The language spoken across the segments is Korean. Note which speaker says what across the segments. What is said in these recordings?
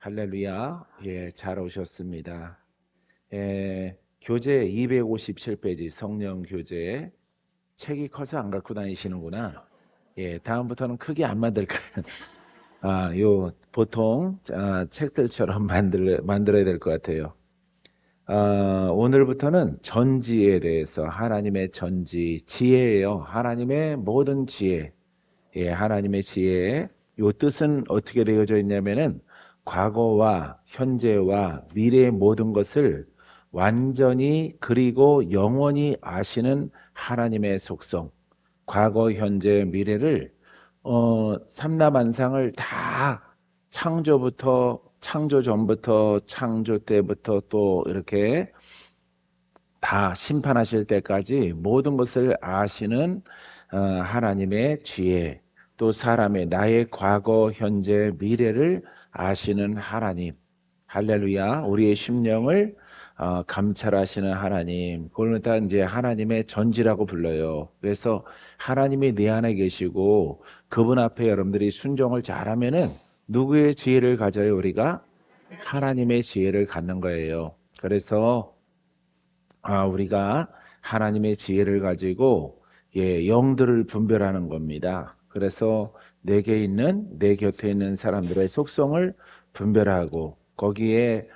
Speaker 1: 할렐루야. 예, 잘 오셨습니다. 교재 257페이지 성령 교재 책이 커서 안 갖고 다니시는구나. 예, 다음부터는 크게 안 만들까요? 보통 책들처럼 만들어야 될 것 같아요. 오늘부터는 전지에 대해서 하나님의 전지, 지혜예요. 하나님의 모든 지혜. 예, 하나님의 지혜. 요 뜻은 어떻게 되어져 있냐면은 과거와 현재와 미래의 모든 것을 완전히 그리고 영원히 아시는 하나님의 속성. 과거, 현재, 미래를 삼라만상을 다 창조 전부터 창조 때부터 또 이렇게 다 심판하실 때까지 모든 것을 아시는 하나님의 지혜, 또 사람의 나의 과거, 현재, 미래를 아시는 하나님. 할렐루야. 우리의 심령을 감찰하시는 하나님. 그걸 다 이제 하나님의 전지라고 불러요. 그래서 하나님이 내 안에 계시고 그분 앞에 여러분들이 순종을 잘하면은 누구의 지혜를 가져요? 우리가 하나님의 지혜를 갖는 거예요. 그래서 우리가 하나님의 지혜를 가지고 영들을 분별하는 겁니다. 그래서 내 곁에 있는 사람들의 속성을 분별하고 거기에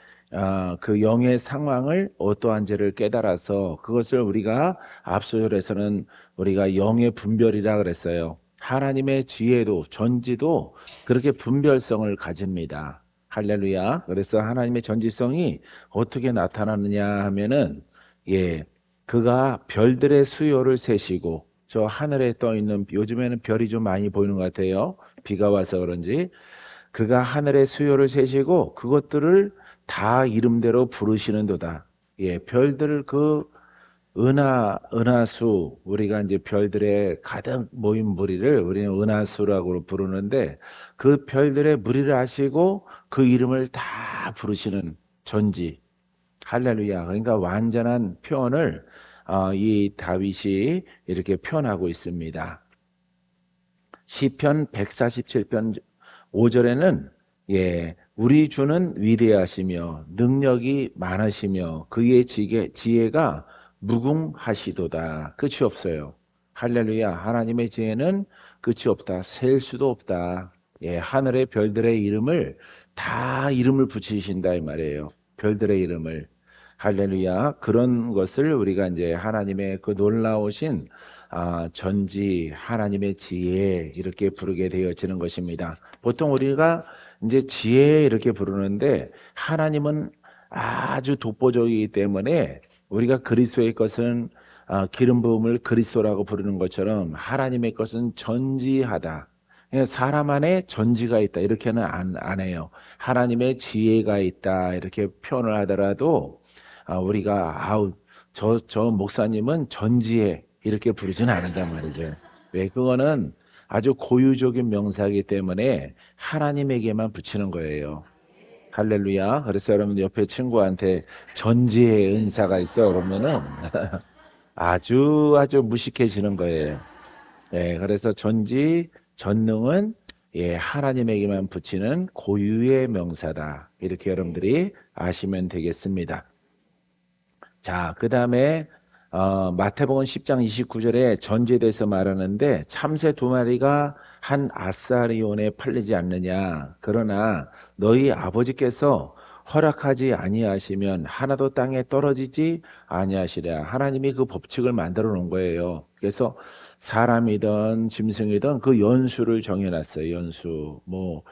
Speaker 1: 그 영의 상황을 어떠한 지를 깨달아서 그것을 우리가 앞소절에서는 우리가 영의 분별이라 그랬어요. 하나님의 지혜도 전지도 그렇게 분별성을 가집니다. 할렐루야. 그래서 하나님의 전지성이 어떻게 나타나느냐 하면은 예, 그가 별들의 수요를 세시고 저 하늘에 떠 있는 요즘에는 별이 좀 많이 보이는 것 같아요. 비가 와서 그런지 그가 하늘의 수요를 세시고 그것들을 다 이름대로 부르시는도다. 예, 별들 그 은하수 우리가 이제 별들의 가득 모인 무리를 우리는 은하수라고 부르는데 그 별들의 무리를 아시고 그 이름을 다 부르시는 전지. 할렐루야. 그러니까 완전한 표현을 이 다윗이 이렇게 표현하고 있습니다. 시편 147편 5절에는 우리 주는 위대하시며 능력이 많으시며 그의 지혜가 무궁하시도다. 끝이 없어요. 할렐루야. 하나님의 지혜는 끝이 없다. 셀 수도 없다. 하늘의 별들의 이름을 다 이름을 붙이신다 이 말이에요. 별들의 이름을. 할렐루야. 그런 것을 우리가 이제 하나님의 그 놀라우신 전지 하나님의 지혜 이렇게 부르게 되어지는 것입니다. 보통 우리가 이제 지혜 이렇게 부르는데 하나님은 아주 독보적이기 때문에 우리가 그리스도의 것은 기름 부음을 그리스도라고 부르는 것처럼 하나님의 것은 전지하다. 사람 안에 전지가 있다 이렇게는 안 해요. 하나님의 지혜가 있다 이렇게 표현을 하더라도 우리가 저 목사님은 전지혜 이렇게 부르지는 않는단 말이죠. 왜 그거는 아주 고유적인 명사이기 때문에 하나님에게만 붙이는 거예요. 할렐루야. 그래서 여러분 옆에 친구한테 전지의 은사가 있어 그러면은 아주 무식해지는 거예요. 그래서 전능은 하나님에게만 붙이는 고유의 명사다. 이렇게 여러분들이 아시면 되겠습니다. 자, 그 다음에 마태복음 10장 29절에 전지에 대해서 말하는데 참새 두 마리가 한 아사리온에 팔리지 않느냐. 그러나 너희 아버지께서 허락하지 아니하시면 하나도 땅에 떨어지지 아니하시랴. 하나님이 그 법칙을 만들어 놓은 거예요. 그래서 사람이든 짐승이든 그 연수를 정해놨어요. 연수. 뭐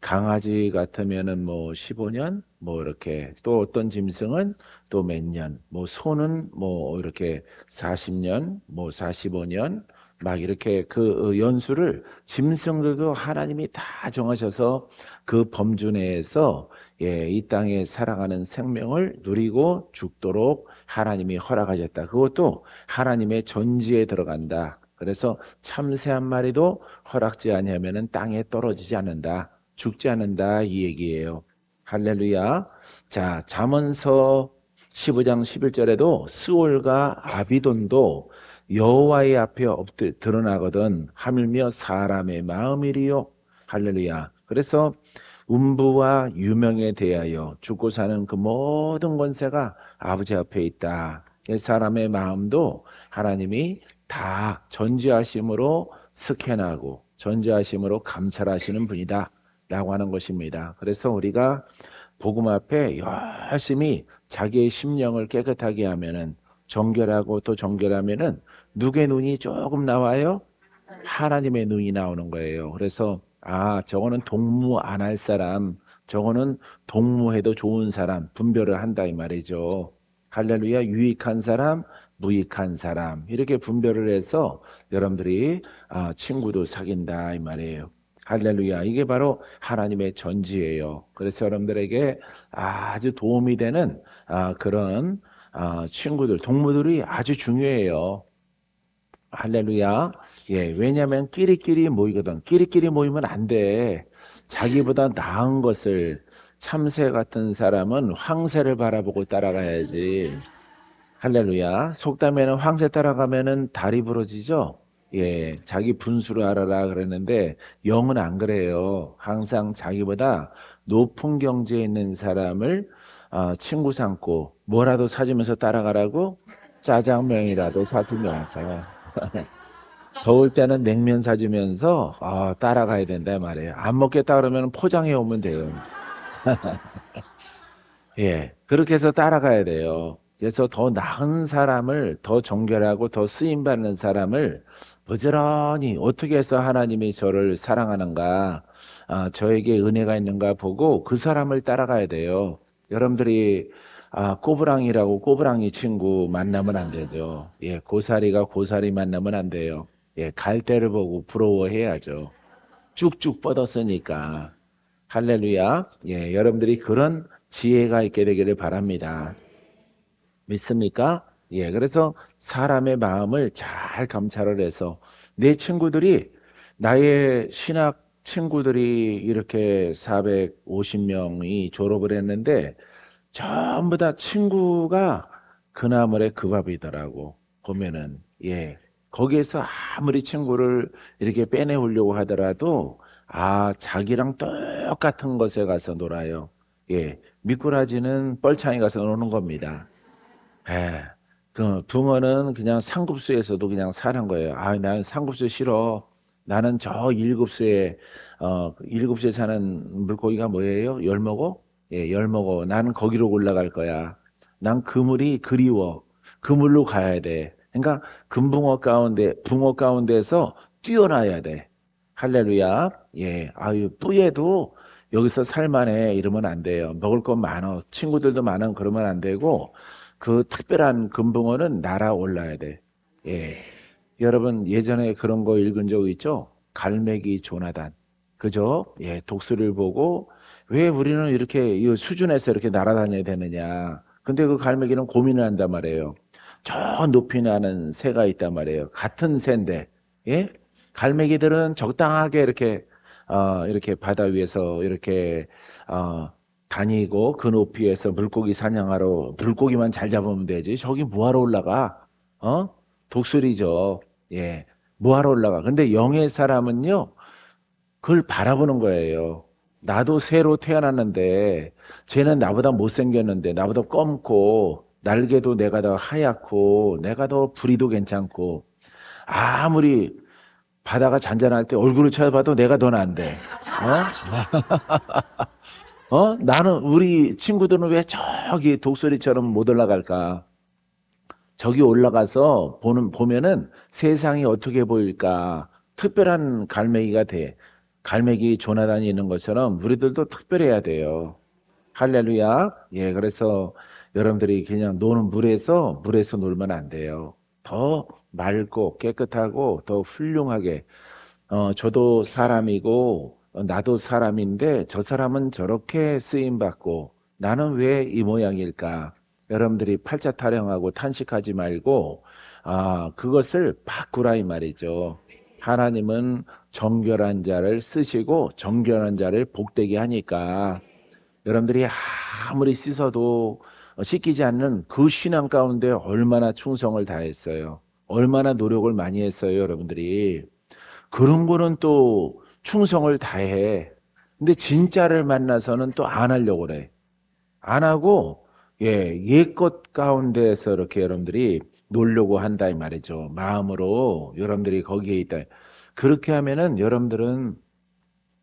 Speaker 1: 강아지 같으면은 뭐 15년, 뭐 이렇게 또 어떤 짐승은 또 몇 년, 뭐 소는 뭐 이렇게 40년, 뭐 45년 막 이렇게 그 연수를 짐승들도 하나님이 다 정하셔서 그 범주 내에서 이 땅에 살아가는 생명을 누리고 죽도록 하나님이 허락하셨다. 그것도 하나님의 전지에 들어간다. 그래서 참새 한 마리도 허락지 아니하면은 땅에 떨어지지 않는다. 죽지 않는다 이 얘기예요. 할렐루야. 자, 잠언서 15장 11절에도 스올과 아비돈도 여호와의 앞에 드러나거든 하물며 사람의 마음이리요. 할렐루야. 그래서 음부와 유명에 대하여 죽고 사는 그 모든 권세가 아버지 앞에 있다. 사람의 마음도 하나님이 다 전지하심으로 스캔하고 전지하심으로 감찰하시는 분이다 라고 하는 것입니다. 그래서 우리가 복음 앞에 열심히 자기의 심령을 깨끗하게 하면은 정결하고 또 정결하면은 누구의 눈이 조금 나와요? 하나님의 눈이 나오는 거예요. 그래서 저거는 동무 안 할 사람, 저거는 동무해도 좋은 사람 분별을 한다 이 말이죠. 할렐루야. 유익한 사람, 무익한 사람 이렇게 분별을 해서 여러분들이 친구도 사귄다 이 말이에요. 할렐루야. 이게 바로 하나님의 전지예요. 그래서 여러분들에게 아주 도움이 되는 그런 친구들, 동무들이 아주 중요해요. 할렐루야. 예, 왜냐면 끼리끼리 모이거든. 끼리끼리 모이면 안 돼. 자기보다 나은 것을 참새 같은 사람은 황새를 바라보고 따라가야지. 할렐루야. 속담에는 황새 따라가면은 다리 부러지죠? 예, 자기 분수를 알아라 그랬는데 영은 안 그래요. 항상 자기보다 높은 경지에 있는 사람을 친구 삼고 뭐라도 사주면서 따라가라고 짜장면이라도 사주면서 더울 때는 냉면 사주면서 따라가야 된다 말이에요. 안 먹겠다 그러면 포장해 오면 돼요. 예, 그렇게 해서 따라가야 돼요. 그래서 더 나은 사람을, 더 정결하고 더 쓰임받는 사람을 부지런히 어떻게 해서 하나님이 저를 사랑하는가, 저에게 은혜가 있는가 보고 그 사람을 따라가야 돼요. 여러분들이 꼬부랑이라고 꼬부랑이 친구 만나면 안 되죠. 예, 고사리가 고사리 만나면 안 돼요. 예, 갈 때를 보고 부러워해야죠. 쭉쭉 뻗었으니까. 할렐루야. 예, 여러분들이 그런 지혜가 있게 되기를 바랍니다. 믿습니까? 예, 그래서 사람의 마음을 잘 감찰을 해서 내 친구들이 나의 신학 친구들이 이렇게 450명이 졸업을 했는데 전부 다 친구가 그나물의 그 밥이더라고. 보면은 예. 거기에서 아무리 친구를 이렇게 빼내오려고 하더라도 자기랑 똑같은 것에 가서 놀아요. 예. 미꾸라지는 뻘창에 가서 노는 겁니다. 예. 그 붕어는 그냥 상급수에서도 그냥 사는 거예요. 나는 상급수 싫어. 나는 저 일급수에 일급수에 사는 물고기가 뭐예요? 열먹어? 예, 열먹어. 나는 거기로 올라갈 거야. 난 그물이 그리워. 그물로 가야 돼. 그러니까 금붕어 가운데 붕어 가운데서 뛰어나야 돼. 할렐루야. 예. 뿌예도 여기서 살만해 이러면 안 돼요. 먹을 건 많어. 친구들도 많으면 그러면 안 되고 그 특별한 금붕어는 날아올라야 돼. 예. 여러분 예전에 그런 거 읽은 적 있죠? 갈매기 조나단. 그죠? 예, 독수리를 보고 왜 우리는 이렇게 이 수준에서 이렇게 날아다녀야 되느냐. 근데 그 갈매기는 고민을 한단 말이에요. 저 높이 나는 새가 있단 말이에요. 같은 새인데. 예? 갈매기들은 적당하게 이렇게 바다 위에서 이렇게 다니고 그 높이에서 물고기 사냥하러 물고기만 잘 잡으면 되지. 저기 뭐하러 올라가? 어? 독수리죠. 예. 뭐하러 올라가? 근데 영의 사람은요, 그걸 바라보는 거예요. 나도 새로 태어났는데, 쟤는 나보다 못생겼는데, 나보다 검고, 날개도 내가 더 하얗고, 내가 더 부리도 괜찮고, 아무리 바다가 잔잔할 때 얼굴을 쳐다봐도 내가 더 나은데, 나는 우리 친구들은 왜 저기 독수리처럼 못 올라갈까? 저기 올라가서 보면은 세상이 어떻게 보일까? 특별한 갈매기가 돼. 갈매기 조나단이 있는 것처럼 우리들도 특별해야 돼요. 할렐루야. 예, 그래서 여러분들이 그냥 노는 물에서 놀면 안 돼요. 더 맑고 깨끗하고 더 훌륭하게 저도 사람이고 나도 사람인데 저 사람은 저렇게 쓰임 받고 나는 왜 이 모양일까? 여러분들이 팔자 타령하고 탄식하지 말고 그것을 바꾸라 이 말이죠. 하나님은 정결한 자를 쓰시고 정결한 자를 복되게 하니까 여러분들이 아무리 씻어도 씻기지 않는 그 신앙 가운데 얼마나 충성을 다했어요. 얼마나 노력을 많이 했어요, 여러분들이. 그런 거는 또 충성을 다해. 근데 진짜를 만나서는 또 안 하려고 그래. 안 하고, 예, 옛것 가운데에서 이렇게 여러분들이 놀려고 한다 이 말이죠. 마음으로 여러분들이 거기에 있다. 그렇게 하면은 여러분들은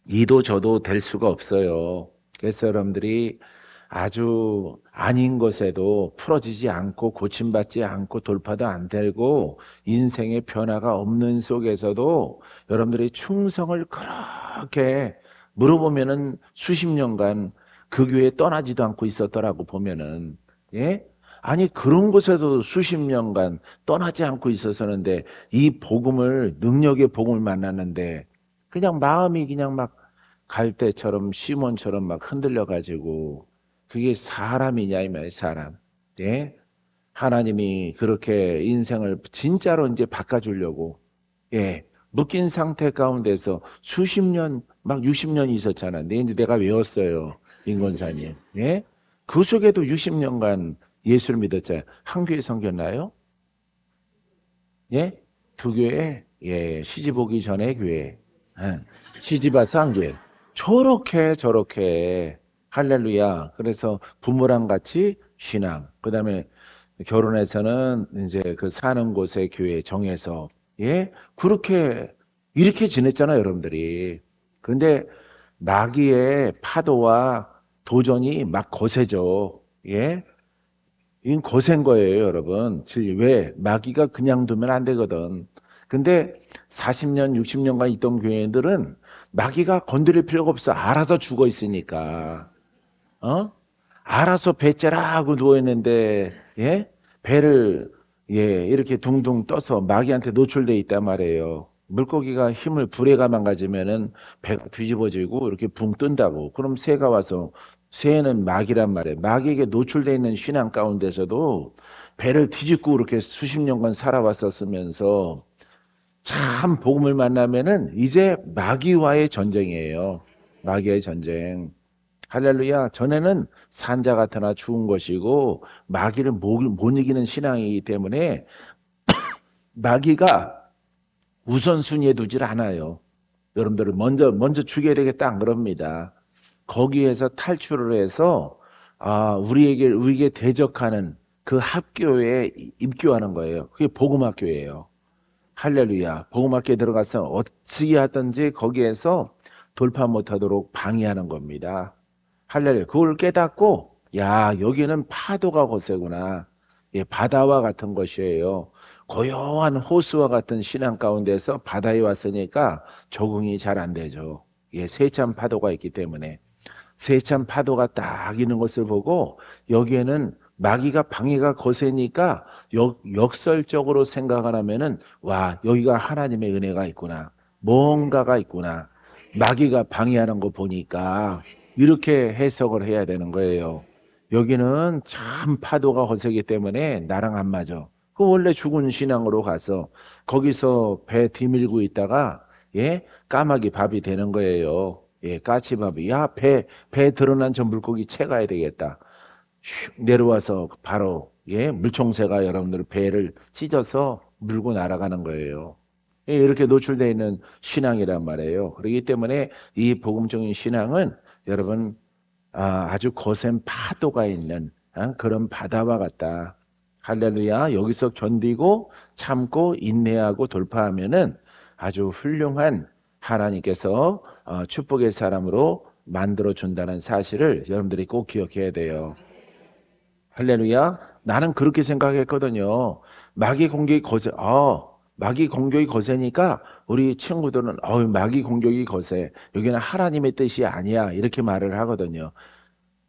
Speaker 1: 이도 저도 될 수가 없어요. 그래서 여러분들이 아주 아닌 것에도 풀어지지 않고 고침받지 않고 돌파도 안 되고 인생의 변화가 없는 속에서도 여러분들이 충성을 그렇게 물어보면은 수십 년간 그 교회에 떠나지도 않고 있었더라고 보면은 예? 아니 그런 곳에도 수십 년간 떠나지 않고 있었었는데 이 복음을 능력의 복음을 만났는데 그냥 마음이 그냥 막 갈대처럼 시몬처럼 막 흔들려 가지고 그게 사람이냐 이 말이에요 사람. 예? 하나님이 그렇게 인생을 진짜로 이제 바꿔주려고 예 묶인 상태 가운데서 수십 년 막 60년 있었잖아. 근데 이제 내가 외웠어요 인권사님. 예? 그 속에도 60년간 예수를 믿었잖아요. 한 교회 섬겼나요? 예? 두 교회? 예, 시집 오기 전에 교회. 예. 시집 와서 한 교회. 저렇게 할렐루야. 그래서 부모랑 같이 신앙. 그다음에 결혼해서는 이제 그 사는 곳에 교회 정해서 예? 그렇게 이렇게 지냈잖아요, 여러분들이. 그런데 마귀의 파도와 도전이 막 거세죠. 예? 이건 거센 거예요, 여러분. 왜? 마귀가 그냥 두면 안 되거든. 근데 40년, 60년간 있던 교회들은 마귀가 건드릴 필요가 없어. 알아서 죽어 있으니까. 어? 알아서 배째라 하고 누워있는데, 예? 배를, 예, 이렇게 둥둥 떠서 마귀한테 노출돼 있단 말이에요. 물고기가 힘을 불에가 망가지면은 배가 뒤집어지고 이렇게 붕 뜬다고. 그럼 새가 와서 새는 마귀란 말이에요. 마귀에게 노출돼 있는 신앙 가운데서도 배를 뒤집고 이렇게 수십 년간 살아왔었으면서 참 복음을 만나면은 이제 마귀와의 전쟁이에요. 마귀의 전쟁. 할렐루야. 전에는 산자 같으나 죽은 것이고 마귀를 못 이기는 신앙이기 때문에 마귀가 우선순위에 두질 않아요. 여러분들을 먼저 죽여야 되겠다 안 그럽니다. 거기에서 탈출을 해서 우리에게 대적하는 그 학교에 입교하는 거예요. 그게 복음학교예요. 할렐루야. 복음학교에 들어가서 어찌 하든지 거기에서 돌파 못하도록 방해하는 겁니다. 할렐루야. 그걸 깨닫고 야 여기는 파도가 거세구나. 예, 바다와 같은 것이에요. 고요한 호수와 같은 신앙 가운데서 바다에 왔으니까 적응이 잘 안 되죠. 예, 세찬 파도가 있기 때문에. 세찬 파도가 딱 있는 것을 보고 여기에는 마귀가 방해가 거세니까 역설적으로 생각을 하면은 와 여기가 하나님의 은혜가 있구나. 뭔가가 있구나. 마귀가 방해하는 거 보니까 이렇게 해석을 해야 되는 거예요. 여기는 참 파도가 거세기 때문에 나랑 안 맞아. 그 원래 죽은 신앙으로 가서 거기서 배 뒤밀고 있다가 예 까마귀 밥이 되는 거예요. 예 까치밥이 배 드러난 저 물고기 채가야 되겠다. 슉 내려와서 바로 예 물총새가 여러분들 배를 찢어서 물고 날아가는 거예요. 예, 이렇게 노출되어 있는 신앙이란 말이에요. 그렇기 때문에 이 복음적인 신앙은 여러분 아주 거센 파도가 있는 그런 바다와 같다. 할렐루야. 여기서 견디고 참고 인내하고 돌파하면은 아주 훌륭한 하나님께서 축복의 사람으로 만들어 준다는 사실을 여러분들이 꼭 기억해야 돼요. 할렐루야. 나는 그렇게 생각했거든요. 마귀 공격이 거세. 마귀 공격이 거세니까 우리 친구들은 마귀 공격이 거세. 여기는 하나님의 뜻이 아니야. 이렇게 말을 하거든요.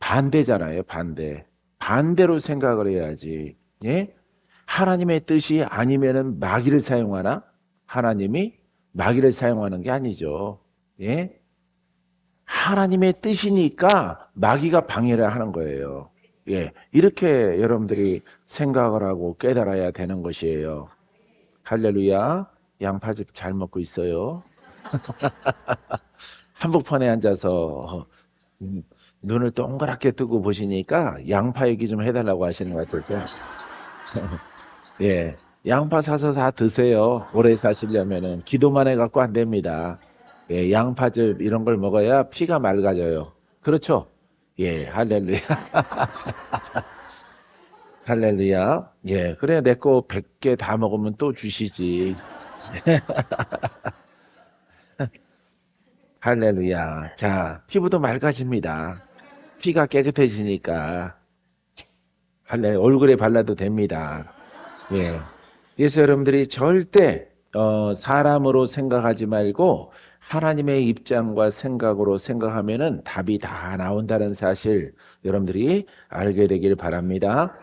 Speaker 1: 반대잖아요, 반대. 반대로 생각을 해야지. 예? 하나님의 뜻이 아니면은 마귀를 사용하나? 하나님이 마귀를 사용하는 게 아니죠. 예? 하나님의 뜻이니까 마귀가 방해를 하는 거예요. 예. 이렇게 여러분들이 생각을 하고 깨달아야 되는 것이에요. 할렐루야. 양파즙 잘 먹고 있어요. 한복판에 앉아서 눈을 동그랗게 뜨고 보시니까 양파 얘기 좀 해달라고 하시는 것 같아서. 예. 양파 사서 다 드세요. 오래 사시려면은 기도만 해갖고 안 됩니다. 예, 양파즙 이런 걸 먹어야 피가 맑아져요. 그렇죠? 예, 할렐루야. 할렐루야. 예, 그래, 내 거 100개 다 먹으면 또 주시지. 할렐루야. 자, 피부도 맑아집니다. 피가 깨끗해지니까. 얼굴에 발라도 됩니다. 예. 그래서 여러분들이 절대 사람으로 생각하지 말고 하나님의 입장과 생각으로 생각하면은 답이 다 나온다는 사실 여러분들이 알게 되길 바랍니다.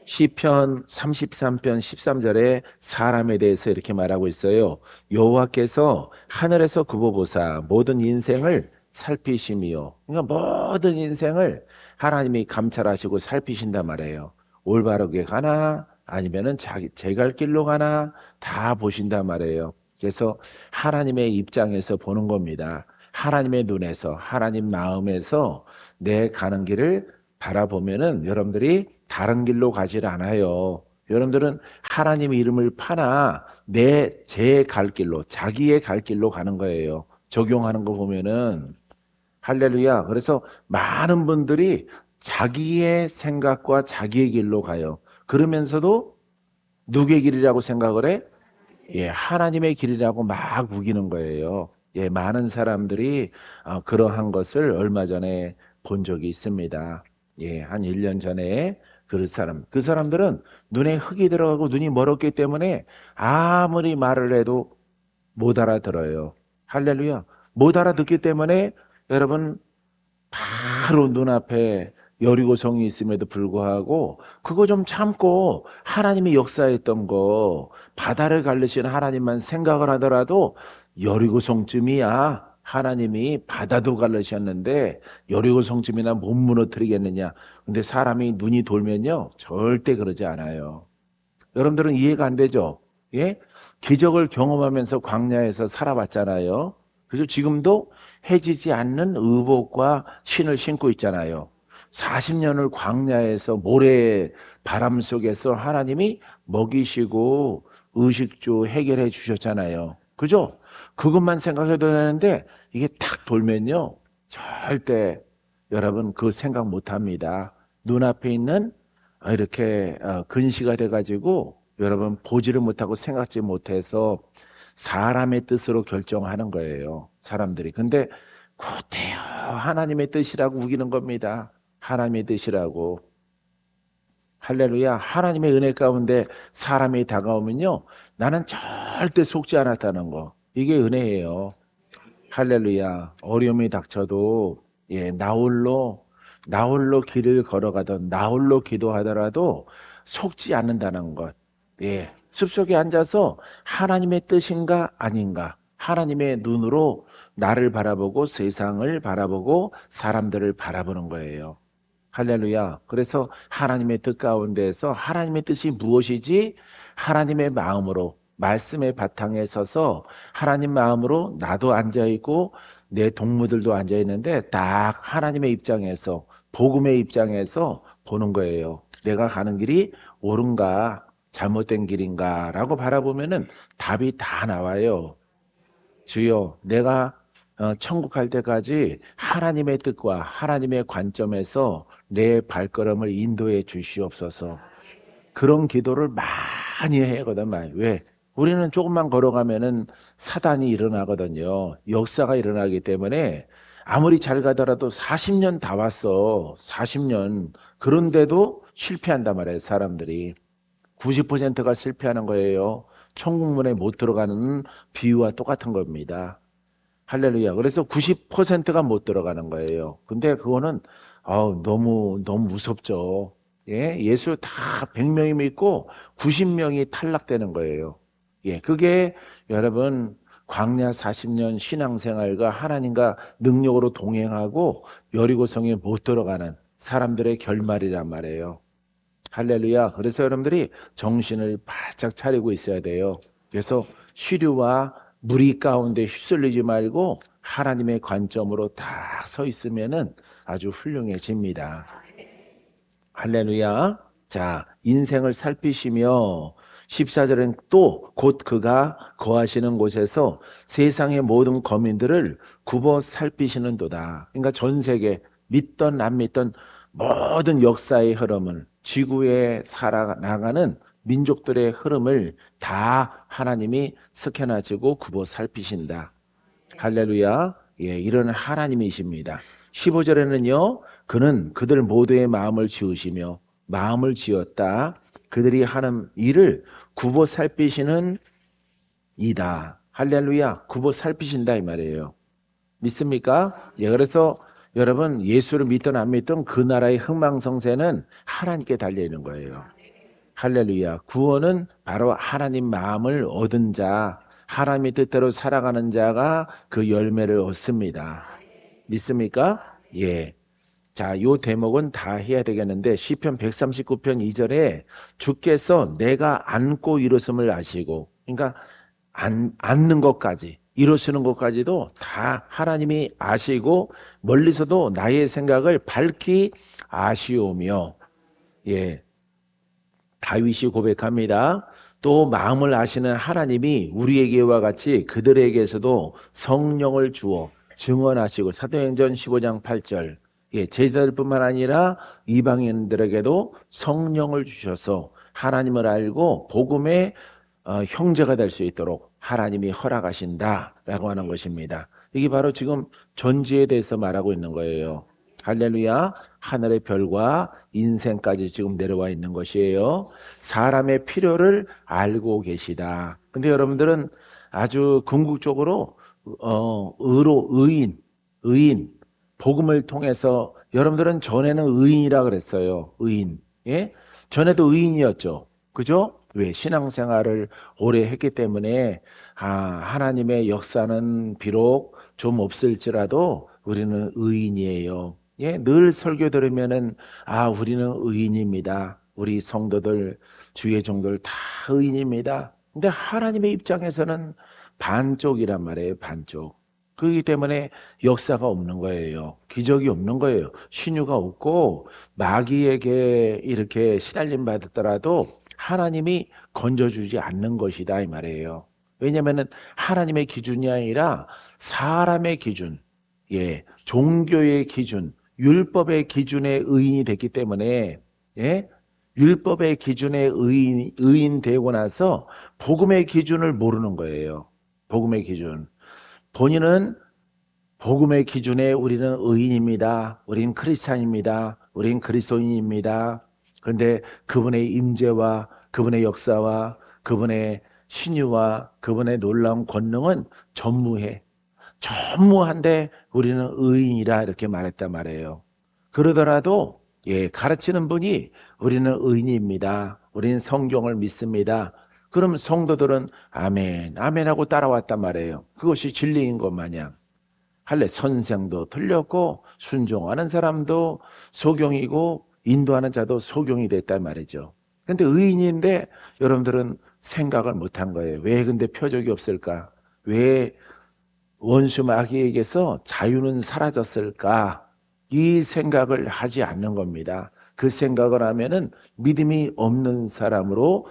Speaker 1: 시편 33편 13절에 사람에 대해서 이렇게 말하고 있어요. 여호와께서 하늘에서 굽어보사 모든 인생을 살피심이요. 그러니까 모든 인생을 하나님이 감찰하시고 살피신단 말이에요. 올바르게 가나 아니면은 제 갈 길로 가나 다 보신단 말이에요. 그래서 하나님의 입장에서 보는 겁니다. 하나님의 눈에서 하나님 마음에서 내 가는 길을 바라보면은 여러분들이 다른 길로 가질 않아요. 여러분들은 하나님 이름을 파나 제 갈 길로 자기의 갈 길로 가는 거예요. 적용하는 거 보면은 할렐루야. 그래서 많은 분들이 자기의 생각과 자기의 길로 가요. 그러면서도 누구의 길이라고 생각을 해? 예, 하나님의 길이라고 막 우기는 거예요. 예, 많은 사람들이 그러한 것을 얼마 전에 본 적이 있습니다. 예, 한 1년 전에 그 사람들은 눈에 흙이 들어가고 눈이 멀었기 때문에 아무리 말을 해도 못 알아들어요. 할렐루야. 못 알아듣기 때문에 여러분 바로 눈앞에 여리고성이 있음에도 불구하고 그거 좀 참고 하나님이 역사했던 거 바다를 가르신 하나님만 생각을 하더라도 여리고성쯤이야 하나님이 바다도 가르셨는데 여리고성쯤이나 못 무너뜨리겠느냐. 근데 사람이 눈이 돌면요 절대 그러지 않아요. 여러분들은 이해가 안 되죠? 예? 기적을 경험하면서 광야에서 살아봤잖아요. 그래서 지금도 해지지 않는 의복과 신을 신고 있잖아요. 40년을 광야에서 모래 바람 속에서 하나님이 먹이시고 의식주 해결해 주셨잖아요. 그죠? 그것만 생각해도 되는데 이게 탁 돌면요. 절대 여러분 그 생각 못 합니다. 눈앞에 있는 이렇게 근시가 돼가지고 여러분 보지를 못하고 생각지 못해서 사람의 뜻으로 결정하는 거예요. 사람들이. 근데 곧대요 하나님의 뜻이라고 우기는 겁니다. 하나님의 뜻이라고. 할렐루야. 하나님의 은혜 가운데 사람이 다가오면요. 나는 절대 속지 않았다는 거. 이게 은혜예요. 할렐루야. 어려움이 닥쳐도 예, 나홀로 길을 걸어가던 나홀로 기도하더라도 속지 않는다는 것. 예. 숲속에 앉아서 하나님의 뜻인가 아닌가? 하나님의 눈으로 나를 바라보고 세상을 바라보고 사람들을 바라보는 거예요. 할렐루야. 그래서 하나님의 뜻 가운데에서 하나님의 뜻이 무엇이지? 하나님의 마음으로 말씀의 바탕에 서서 하나님 마음으로 나도 앉아 있고 내 동무들도 앉아 있는데 딱 하나님의 입장에서 복음의 입장에서 보는 거예요. 내가 가는 길이 옳은가 잘못된 길인가라고 바라보면은 답이 다 나와요. 주여, 내가 천국 갈 때까지 하나님의 뜻과 하나님의 관점에서 내 발걸음을 인도해 주시옵소서. 그런 기도를 많이 해거든. 왜? 우리는 조금만 걸어가면은 사단이 일어나거든요. 역사가 일어나기 때문에 아무리 잘 가더라도 40년 다 왔어. 40년. 그런데도 실패한단 말이에요, 사람들이. 90%가 실패하는 거예요. 천국문에 못 들어가는 비유와 똑같은 겁니다. 할렐루야. 그래서 90%가 못 들어가는 거예요. 근데 그거는 너무 무섭죠. 예, 예수 다 100명이 믿고 90명이 탈락되는 거예요. 예, 그게 여러분 광야 40년 신앙생활과 하나님과 능력으로 동행하고 여리고성에 못 들어가는 사람들의 결말이란 말이에요. 할렐루야. 그래서 여러분들이 정신을 바짝 차리고 있어야 돼요. 그래서 시류와 무리 가운데 휩쓸리지 말고 하나님의 관점으로 딱 서 있으면은 아주 훌륭해집니다. 할렐루야. 자, 인생을 살피시며 14절은 또 곧 그가 거하시는 곳에서 세상의 모든 거민들을 굽어 살피시는도다. 그러니까 전 세계 믿던 안 믿던 모든 역사의 흐름을 지구에 살아나가는 민족들의 흐름을 다 하나님이 스캔하시고 굽어 살피신다. 할렐루야. 예, 이런 하나님이십니다. 15절에는요. 그는 그들 모두의 마음을 지으시며 마음을 지었다. 그들이 하는 일을 굽어 살피시는 이다. 할렐루야. 굽어 살피신다 이 말이에요. 믿습니까? 예, 그래서 여러분 예수를 믿든 안 믿든 그 나라의 흥망성쇠는 하나님께 달려 있는 거예요. 할렐루야. 구원은 바로 하나님 마음을 얻은 자, 하나님의 뜻대로 살아가는 자가 그 열매를 얻습니다. 믿습니까? 예. 자, 요 대목은 다 해야 되겠는데 시편 139편 2절에 주께서 내가 안고 일었음을 아시고, 그러니까 앉는 것까지 이루시는 것까지도 다 하나님이 아시고 멀리서도 나의 생각을 밝히 아시오며, 예, 다윗이 고백합니다. 또 마음을 아시는 하나님이 우리에게와 같이 그들에게서도 성령을 주어 증언하시고, 사도행전 15장 8절, 예, 제자들뿐만 아니라 이방인들에게도 성령을 주셔서 하나님을 알고 복음의 형제가 될 수 있도록 하나님이 허락하신다라고 하는 것입니다. 이게 바로 지금 전지에 대해서 말하고 있는 거예요. 할렐루야. 하늘의 별과 인생까지 지금 내려와 있는 것이에요. 사람의 필요를 알고 계시다. 근데 여러분들은 아주 궁극적으로 의인, 복음을 통해서 여러분들은 전에는 의인이라 그랬어요. 의인. 예? 전에도 의인이었죠. 그죠? 왜? 신앙생활을 오래 했기 때문에 하나님의 역사는 비록 좀 없을지라도 우리는 의인이에요. 예, 늘 설교 들으면은 우리는 의인입니다. 우리 성도들, 주의 종들 다 의인입니다. 근데 하나님의 입장에서는 반쪽이란 말이에요. 반쪽. 그렇기 때문에 역사가 없는 거예요. 기적이 없는 거예요. 신유가 없고 마귀에게 이렇게 시달림 받았더라도 하나님이 건져주지 않는 것이다 이 말이에요. 왜냐하면 하나님의 기준이 아니라 사람의 기준, 예, 종교의 기준, 율법의 기준의 의인이 됐기 때문에, 예, 율법의 기준의 의인 되고 나서 복음의 기준을 모르는 거예요. 복음의 기준. 본인은 복음의 기준에 우리는 의인입니다. 우린 크리스찬입니다. 우린 그리스도인입니다. 그런데 그분의 임재와 그분의 역사와 그분의 신유와 그분의 놀라운 권능은 전무해. 전무한데 우리는 의인이라 이렇게 말했단 말이에요. 그러더라도 예, 가르치는 분이 우리는 의인입니다. 우리는 성경을 믿습니다. 그럼 성도들은 아멘, 아멘 하고 따라왔단 말이에요. 그것이 진리인 것 마냥. 할래 선생도 틀렸고 순종하는 사람도 소경이고 인도하는 자도 소경이 됐단 말이죠. 근데 의인인데 여러분들은 생각을 못한 거예요. 왜 근데 표적이 없을까? 왜 원수 마귀에게서 자유는 사라졌을까? 이 생각을 하지 않는 겁니다. 그 생각을 하면은 믿음이 없는 사람으로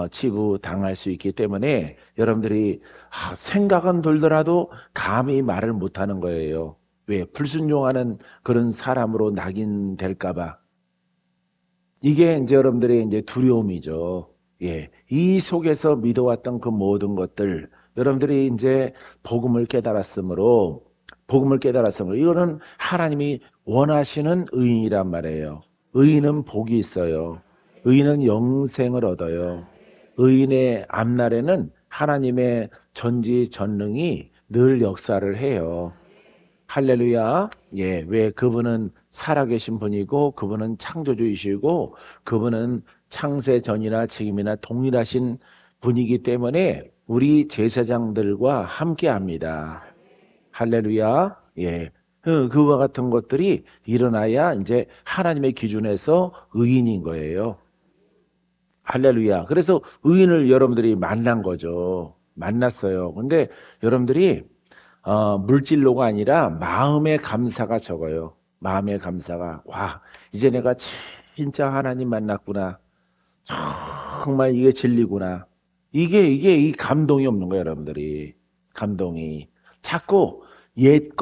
Speaker 1: 치부당할 수 있기 때문에 여러분들이 생각은 들더라도 감히 말을 못하는 거예요. 왜? 불순종하는 그런 사람으로 낙인될까 봐. 이게 이제 여러분들의 이제 두려움이죠. 예. 이 속에서 믿어왔던 그 모든 것들, 여러분들이 이제 복음을 깨달았으므로, 이거는 하나님이 원하시는 의인이란 말이에요. 의인은 복이 있어요. 의인은 영생을 얻어요. 의인의 앞날에는 하나님의 전지전능이 늘 역사를 해요. 할렐루야. 예, 왜 그분은 살아계신 분이고 그분은 창조주이시고 그분은 창세 전이나 지금이나 동일하신 분이기 때문에 우리 제사장들과 함께 합니다. 할렐루야. 예. 그와 같은 것들이 일어나야 이제 하나님의 기준에서 의인인 거예요. 할렐루야. 그래서 의인을 여러분들이 만난 거죠. 만났어요. 근데 여러분들이 물질로가 아니라 마음의 감사가 적어요. 마음의 감사가, 와, 이제 내가 진짜 하나님 만났구나. 정말 이게 진리구나. 이게 이 감동이 없는 거예요, 여러분들이. 감동이. 자꾸 옛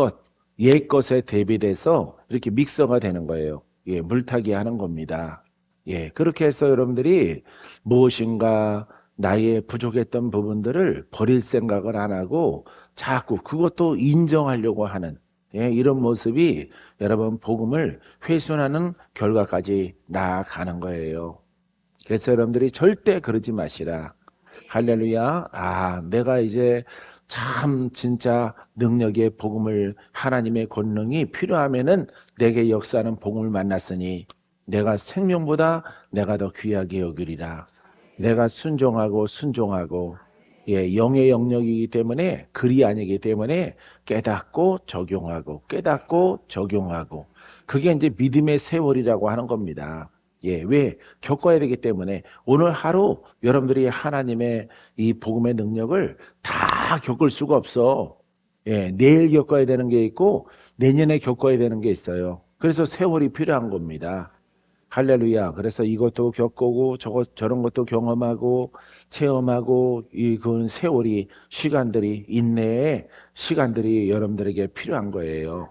Speaker 1: 것에 대비돼서 이렇게 믹서가 되는 거예요. 예, 물타기 하는 겁니다. 예, 그렇게 해서 여러분들이 무엇인가 나의 부족했던 부분들을 버릴 생각을 안 하고 자꾸 그것도 인정하려고 하는 예, 이런 모습이 여러분 복음을 훼손하는 결과까지 나아가는 거예요. 그래서 여러분들이 절대 그러지 마시라. 할렐루야. 아, 내가 이제 참 진짜 능력의 복음을 하나님의 권능이 필요하면은 내게 역사하는 복음을 만났으니 내가 생명보다 내가 더 귀하게 여기리라. 내가 순종하고 예, 영의 영역이기 때문에 글이 아니기 때문에 깨닫고 적용하고 그게 이제 믿음의 세월이라고 하는 겁니다. 예, 왜? 겪어야 되기 때문에 오늘 하루 여러분들이 하나님의 이 복음의 능력을 다 겪을 수가 없어. 예, 내일 겪어야 되는 게 있고 내년에 겪어야 되는 게 있어요. 그래서 세월이 필요한 겁니다. 할렐루야. 그래서 이것도 겪고 저런 것도 경험하고 체험하고 그 세월이 시간들이 인내의 시간들이 여러분들에게 필요한 거예요.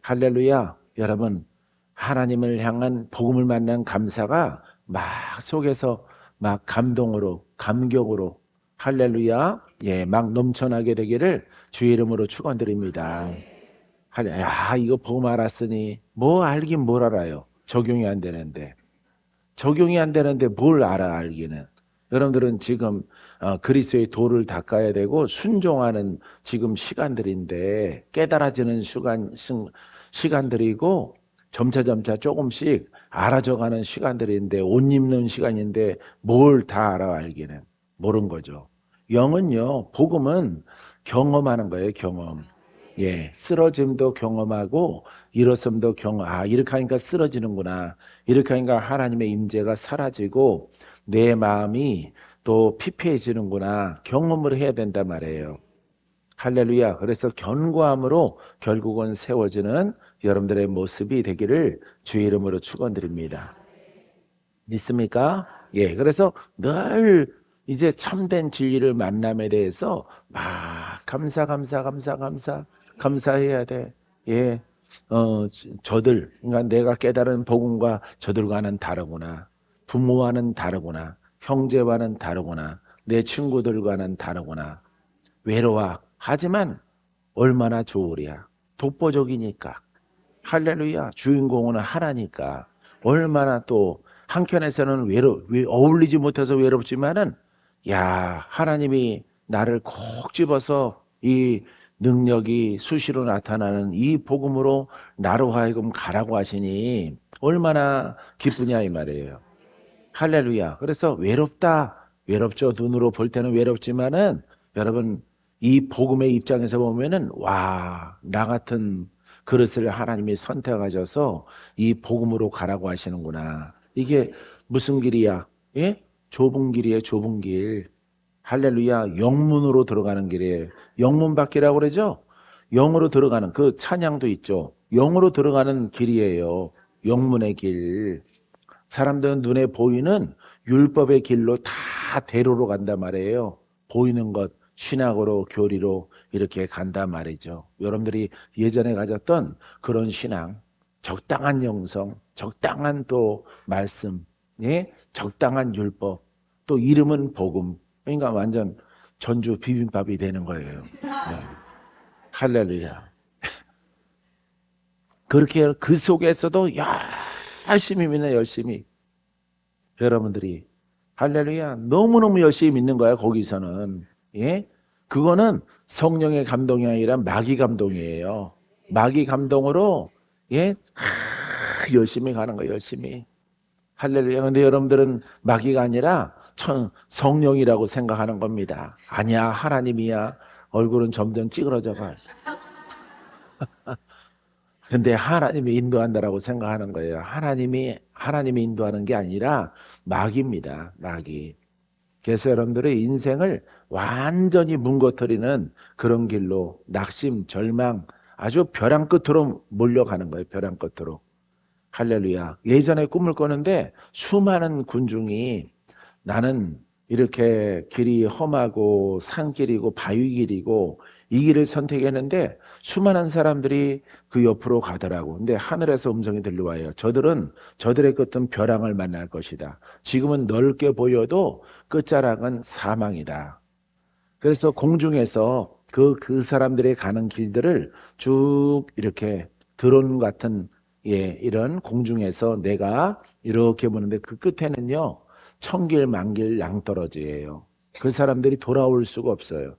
Speaker 1: 할렐루야. 여러분 하나님을 향한 복음을 만난 감사가 막 속에서 막 감동으로 감격으로 할렐루야. 예, 막 넘쳐나게 되기를 주의 이름으로 축원드립니다. 야, 이거 복음 알았으니 뭐 알긴 뭘 알아요. 적용이 안 되는데. 적용이 안 되는데 뭘 알아 알기는. 여러분들은 지금 그리스도의 도를 닦아야 되고 순종하는 지금 시간들인데 깨달아지는 시간들이고 점차 조금씩 알아져가는 시간들인데 옷 입는 시간인데 뭘 다 알아 알기는 모르는 거죠. 영은요, 복음은 경험하는 거예요, 경험. 예, 쓰러짐도 경험하고 일어섬도 이렇게 하니까 쓰러지는구나. 이렇게 하니까 하나님의 임재가 사라지고 내 마음이 또 피폐해지는구나. 경험을 해야 된단 말이에요. 할렐루야. 그래서 견고함으로 결국은 세워지는 여러분들의 모습이 되기를 주의 이름으로 축원드립니다. 믿습니까? 예. 그래서 늘 이제 참된 진리를 만남에 대해서 막 감사해야 돼. 예. 그러니까 내가 깨달은 복음과 저들과는 다르구나. 부모와는 다르구나. 형제와는 다르구나. 내 친구들과는 다르구나. 외로워. 하지만 얼마나 좋으랴. 독보적이니까. 할렐루야. 주인공은 하나니까. 얼마나 또 한켠에서는 어울리지 못해서 외롭지만은 야, 하나님이 나를 콕 집어서 이 능력이 수시로 나타나는 이 복음으로 나로 하여금 가라고 하시니 얼마나 기쁘냐 이 말이에요. 할렐루야. 그래서 외롭죠. 눈으로 볼 때는 외롭지만은 여러분 이 복음의 입장에서 보면은 와, 나 같은 그릇을 하나님이 선택하셔서 이 복음으로 가라고 하시는구나. 이게 무슨 길이야? 예? 좁은 길이에요, 좁은 길. 할렐루야. 영문으로 들어가는 길이에요. 영문밖이라고 그러죠? 영으로 들어가는 그 찬양도 있죠. 영으로 들어가는 길이에요. 영문의 길. 사람들은 눈에 보이는 율법의 길로 다 대로로 간단 말이에요. 보이는 것, 신학으로, 교리로 이렇게 간단 말이죠. 여러분들이 예전에 가졌던 그런 신앙, 적당한 영성, 적당한 또 말씀, 예? 적당한 율법, 또 이름은 복음. 그러니까 완전 전주 비빔밥이 되는 거예요. 네. 할렐루야. 그렇게 그 속에서도 열심히 믿는 열심히 여러분들이 할렐루야 너무너무 열심히 믿는 거야 거기서는 예 그거는 성령의 감동이 아니라 마귀 감동이에요. 마귀 감동으로 예 열심히 가는 거예요. 열심히 할렐루야. 근데 여러분들은 마귀가 아니라 성령이라고 생각하는 겁니다. 아니야 하나님이야. 얼굴은 점점 찌그러져 가. 근데 하나님이 인도한다라고 생각하는 거예요. 하나님이 인도하는 게 아니라 마귀입니다. 마귀. 그래서 여러분들의 인생을 완전히 뭉거뜨리는 그런 길로 낙심, 절망, 아주 벼랑 끝으로 몰려가는 거예요. 벼랑 끝으로. 할렐루야. 예전에 꿈을 꿨는데 수많은 군중이 나는 이렇게 길이 험하고 산길이고 바위길이고 이 길을 선택했는데 수많은 사람들이 그 옆으로 가더라고. 근데 하늘에서 음성이 들려와요. 저들은 저들의 끝은 벼랑을 만날 것이다. 지금은 넓게 보여도 끝자락은 사망이다. 그래서 공중에서 그 사람들의 가는 길들을 쭉 이렇게 드론 같은 이런 공중에서 내가 이렇게 보는데 그 끝에는요, 천길 만길 양떨어지예요. 그 사람들이 돌아올 수가 없어요.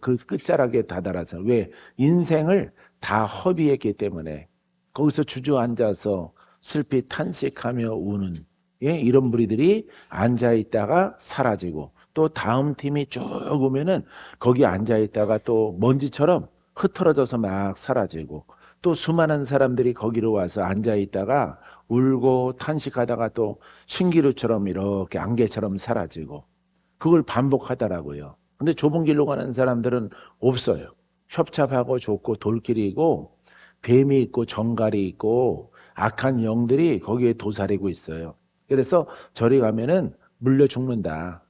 Speaker 1: 그 끝자락에 다다라서. 왜? 인생을 다 허비했기 때문에. 거기서 주저앉아서 슬피 탄식하며 우는, 이런 무리들이 앉아있다가 사라지고, 또 다음 팀이 쭉 오면은 거기 앉아있다가 또 먼지처럼 흩어져서 막 사라지고, 또 수많은 사람들이 거기로 와서 앉아있다가 울고 탄식하다가 또 신기루처럼 이렇게 안개처럼 사라지고, 그걸 반복하더라고요. 근데 좁은 길로 가는 사람들은 없어요. 협잡하고 좁고 돌길이고 뱀이 있고 정갈이 있고 악한 영들이 거기에 도사리고 있어요. 그래서 저리 가면은 물려 죽는다.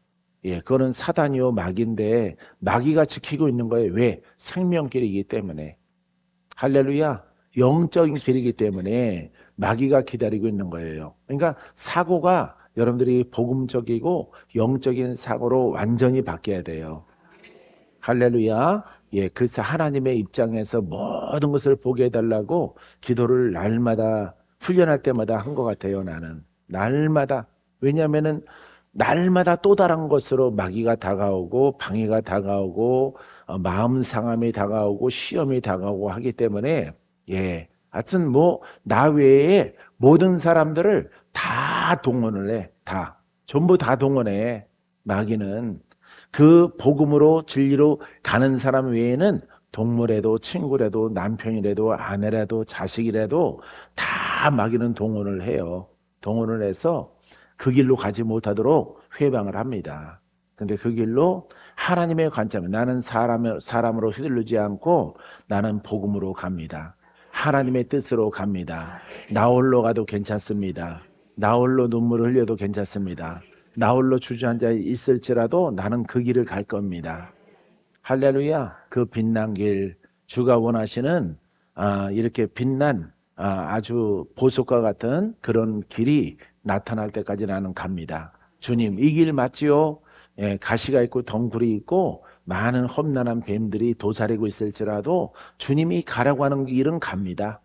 Speaker 1: 그거는 사단이요 마귀인데 마귀가 지키고 있는 거예요. 왜? 생명길이기 때문에. 할렐루야. 영적인 길이기 때문에 마귀가 기다리고 있는 거예요. 그러니까 사고가 여러분들이 복음적이고 영적인 사고로 완전히 바뀌어야 돼요. 할렐루야. 그래서 하나님의 입장에서 모든 것을 보게 해달라고 기도를 날마다 훈련할 때마다 한 것 같아요, 나는. 날마다. 왜냐하면은 날마다 또 다른 것으로 마귀가 다가오고 방해가 다가오고 마음 상함이 다가오고 시험이 다가오고 하기 때문에 하여튼 뭐 나 외에 모든 사람들을 다 동원을 해. 다. 전부 다 동원해. 마귀는. 그 복음으로 진리로 가는 사람 외에는 동물에도 친구라도 남편이라도 아내라도 자식이라도 다 마귀는 동원을 해요. 동원을 해서 그 길로 가지 못하도록 회방을 합니다. 근데 그 길로 하나님의 관점, 나는 사람으로 휘둘리지 않고 나는 복음으로 갑니다. 하나님의 뜻으로 갑니다. 나 홀로 가도 괜찮습니다. 나 홀로 눈물을 흘려도 괜찮습니다. 나 홀로 주저앉아 있을지라도 나는 그 길을 갈 겁니다. 할렐루야. 그 빛난 길, 주가 원하시는 이렇게 빛난 아주 보석과 같은 그런 길이 나타날 때까지 나는 갑니다. 주님, 이 길 맞지요? 가시가 있고 덩굴이 있고 많은 험난한 뱀들이 도사리고 있을지라도 주님이 가라고 하는 길은 갑니다.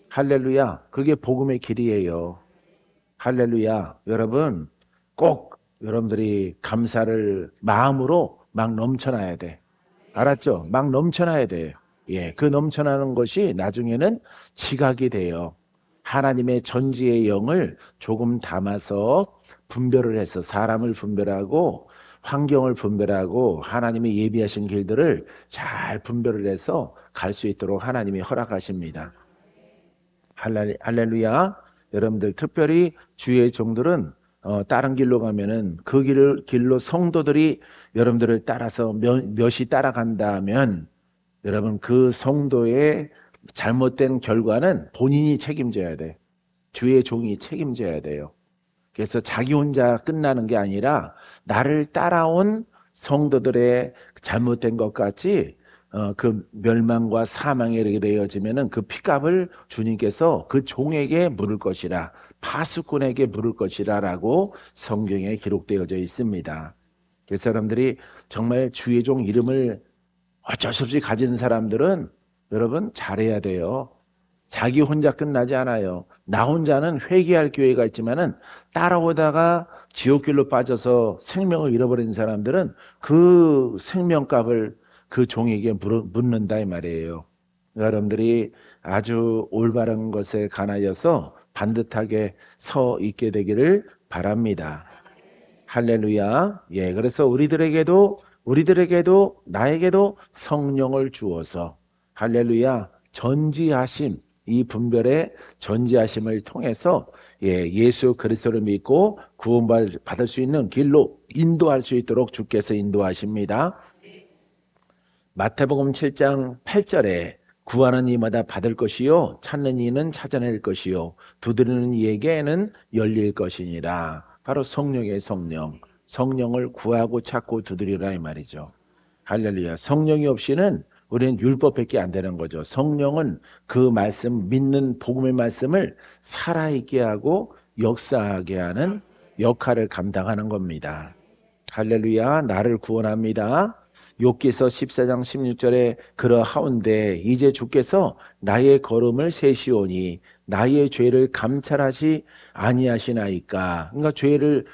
Speaker 1: 할렐루야. 그게 복음의 길이에요. 할렐루야. 여러분, 꼭 여러분들이 감사를 마음으로 막 넘쳐나야 돼. 알았죠? 막 넘쳐나야 돼. 그 넘쳐나는 것이 나중에는 지각이 돼요. 하나님의 전지의 영을 조금 담아서 분별을 해서 사람을 분별하고 환경을 분별하고 하나님이 예비하신 길들을 잘 분별을 해서 갈 수 있도록 하나님이 허락하십니다. 할렐루야. 여러분들 특별히 주의 종들은 다른 길로 가면은 그 길로 성도들이 여러분들을 따라서 몇이 따라간다면 여러분 그 성도의 잘못된 결과는 본인이 책임져야 돼. 주의 종이 책임져야 돼요. 그래서 자기 혼자 끝나는 게 아니라 나를 따라온 성도들의 잘못된 것 같이 그 멸망과 사망에 이르게 되어지면은 그 피값을 주님께서 그 종에게 물을 것이라, 파수꾼에게 물을 것이라라고 성경에 기록되어져 있습니다. 그 사람들이 정말 주의 종 이름을 어쩔 수 없이 가진 사람들은 여러분 잘해야 돼요. 자기 혼자 끝나지 않아요. 나 혼자는 회개할 기회가 있지만은 따라오다가 지옥길로 빠져서 생명을 잃어버린 사람들은 그 생명값을 그 종에게 묻는다 이 말이에요. 여러분들이 아주 올바른 것에 관하여서 반듯하게 서 있게 되기를 바랍니다. 할렐루야. 그래서 우리들에게도 나에게도 성령을 주어서 할렐루야. 전지하심, 이 분별의 전지하심을 통해서 예수 그리스도를 믿고 구원받을 수 있는 길로 인도할 수 있도록 주께서 인도하십니다. 마태복음 7장 8절에 구하는 이마다 받을 것이요 찾는 이는 찾아낼 것이요 두드리는 이에게는 열릴 것이니라. 바로 성령의 성령. 성령을 구하고 찾고 두드리라 이 말이죠. 할렐루야. 성령이 없이는 우리는 율법밖에 안 되는 거죠. 성령은 그 말씀, 믿는 복음의 말씀을 살아있게 하고 역사하게 하는 역할을 감당하는 겁니다. 할렐루야. 나를 구원합니다. 욥기서 14장 16절에 그러하온데 이제 주께서 나의 걸음을 세시오니 나의 죄를 감찰하시 아니하시나이까. 그러니까 죄를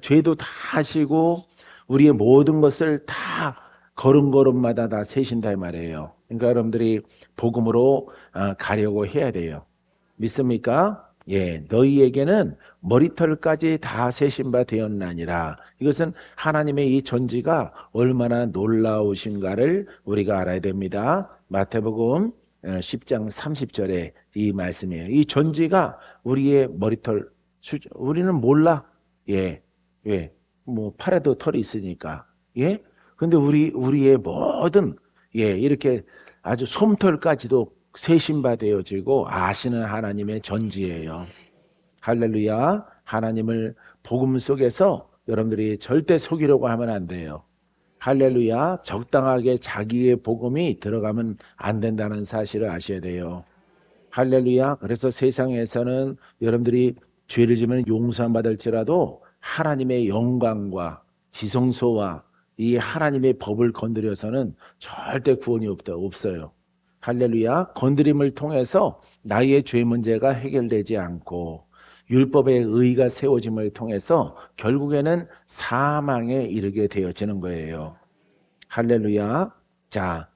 Speaker 1: 죄도 다 하시고 우리의 모든 것을 다 걸음걸음마다 다 세신다 이 말이에요. 그러니까 여러분들이 복음으로 가려고 해야 돼요. 믿습니까? 예, 너희에게는 머리털까지 다 세신 바 되었나니라. 이것은 하나님의 이 전지가 얼마나 놀라우신가를 우리가 알아야 됩니다. 마태복음 10장 30절에 이 말씀이에요. 이 전지가 우리의 머리털, 우리는 몰라. 예, 예, 뭐 팔에도 털이 있으니까. 예, 근데 우리의 모든 이렇게 아주 솜털까지도 세신 바 되어지고 아시는 하나님의 전지예요. 할렐루야. 하나님을 복음 속에서 여러분들이 절대 속이려고 하면 안 돼요. 할렐루야. 적당하게 자기의 복음이 들어가면 안 된다는 사실을 아셔야 돼요. 할렐루야. 그래서 세상에서는 여러분들이 죄를 지면 용서함 받을지라도 하나님의 영광과 지성소와 이 하나님의 법을 건드려서는 절대 구원이 없어요. 할렐루야. 건드림을 통해서 나의 죄 문제가 해결되지 않고 율법의 의가 세워짐을 통해서 결국에는 사망에 이르게 되어지는 거예요. 할렐루야. 자,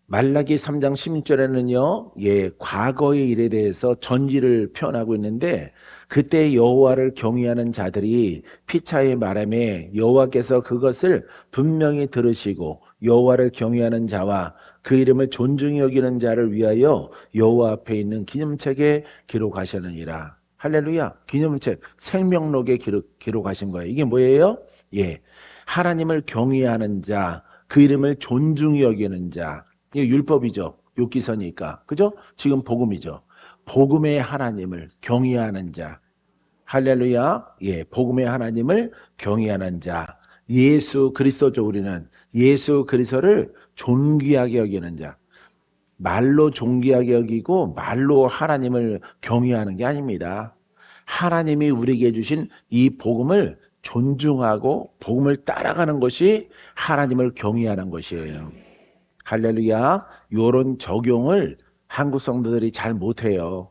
Speaker 1: 말라기 3장 16절에는요, 과거의 일에 대해서 전지를 표현하고 있는데, 그때 여호와를 경외하는 자들이 피차의 바람에 여호와께서 그것을 분명히 들으시고, 여호와를 경외하는 자와 그 이름을 존중히 여기는 자를 위하여 여호와 앞에 있는 기념책에 기록하셨느니라. 할렐루야. 기념책, 생명록에 기록하신 거예요. 이게 뭐예요? 하나님을 경외하는 자, 그 이름을 존중히 여기는 자. 이게 율법이죠. 욥기서니까. 그죠? 지금 복음이죠. 복음의 하나님을 경외하는 자. 할렐루야. 복음의 하나님을 경외하는 자. 예수 그리스도죠. 우리는 예수 그리스도를 존귀하게 여기는 자. 말로 존귀하게 여기고 말로 하나님을 경외하는 게 아닙니다. 하나님이 우리에게 주신 이 복음을 존중하고 복음을 따라가는 것이 하나님을 경외하는 것이에요. 할렐루야. 요런 적용을 한국 성도들이 잘 못해요.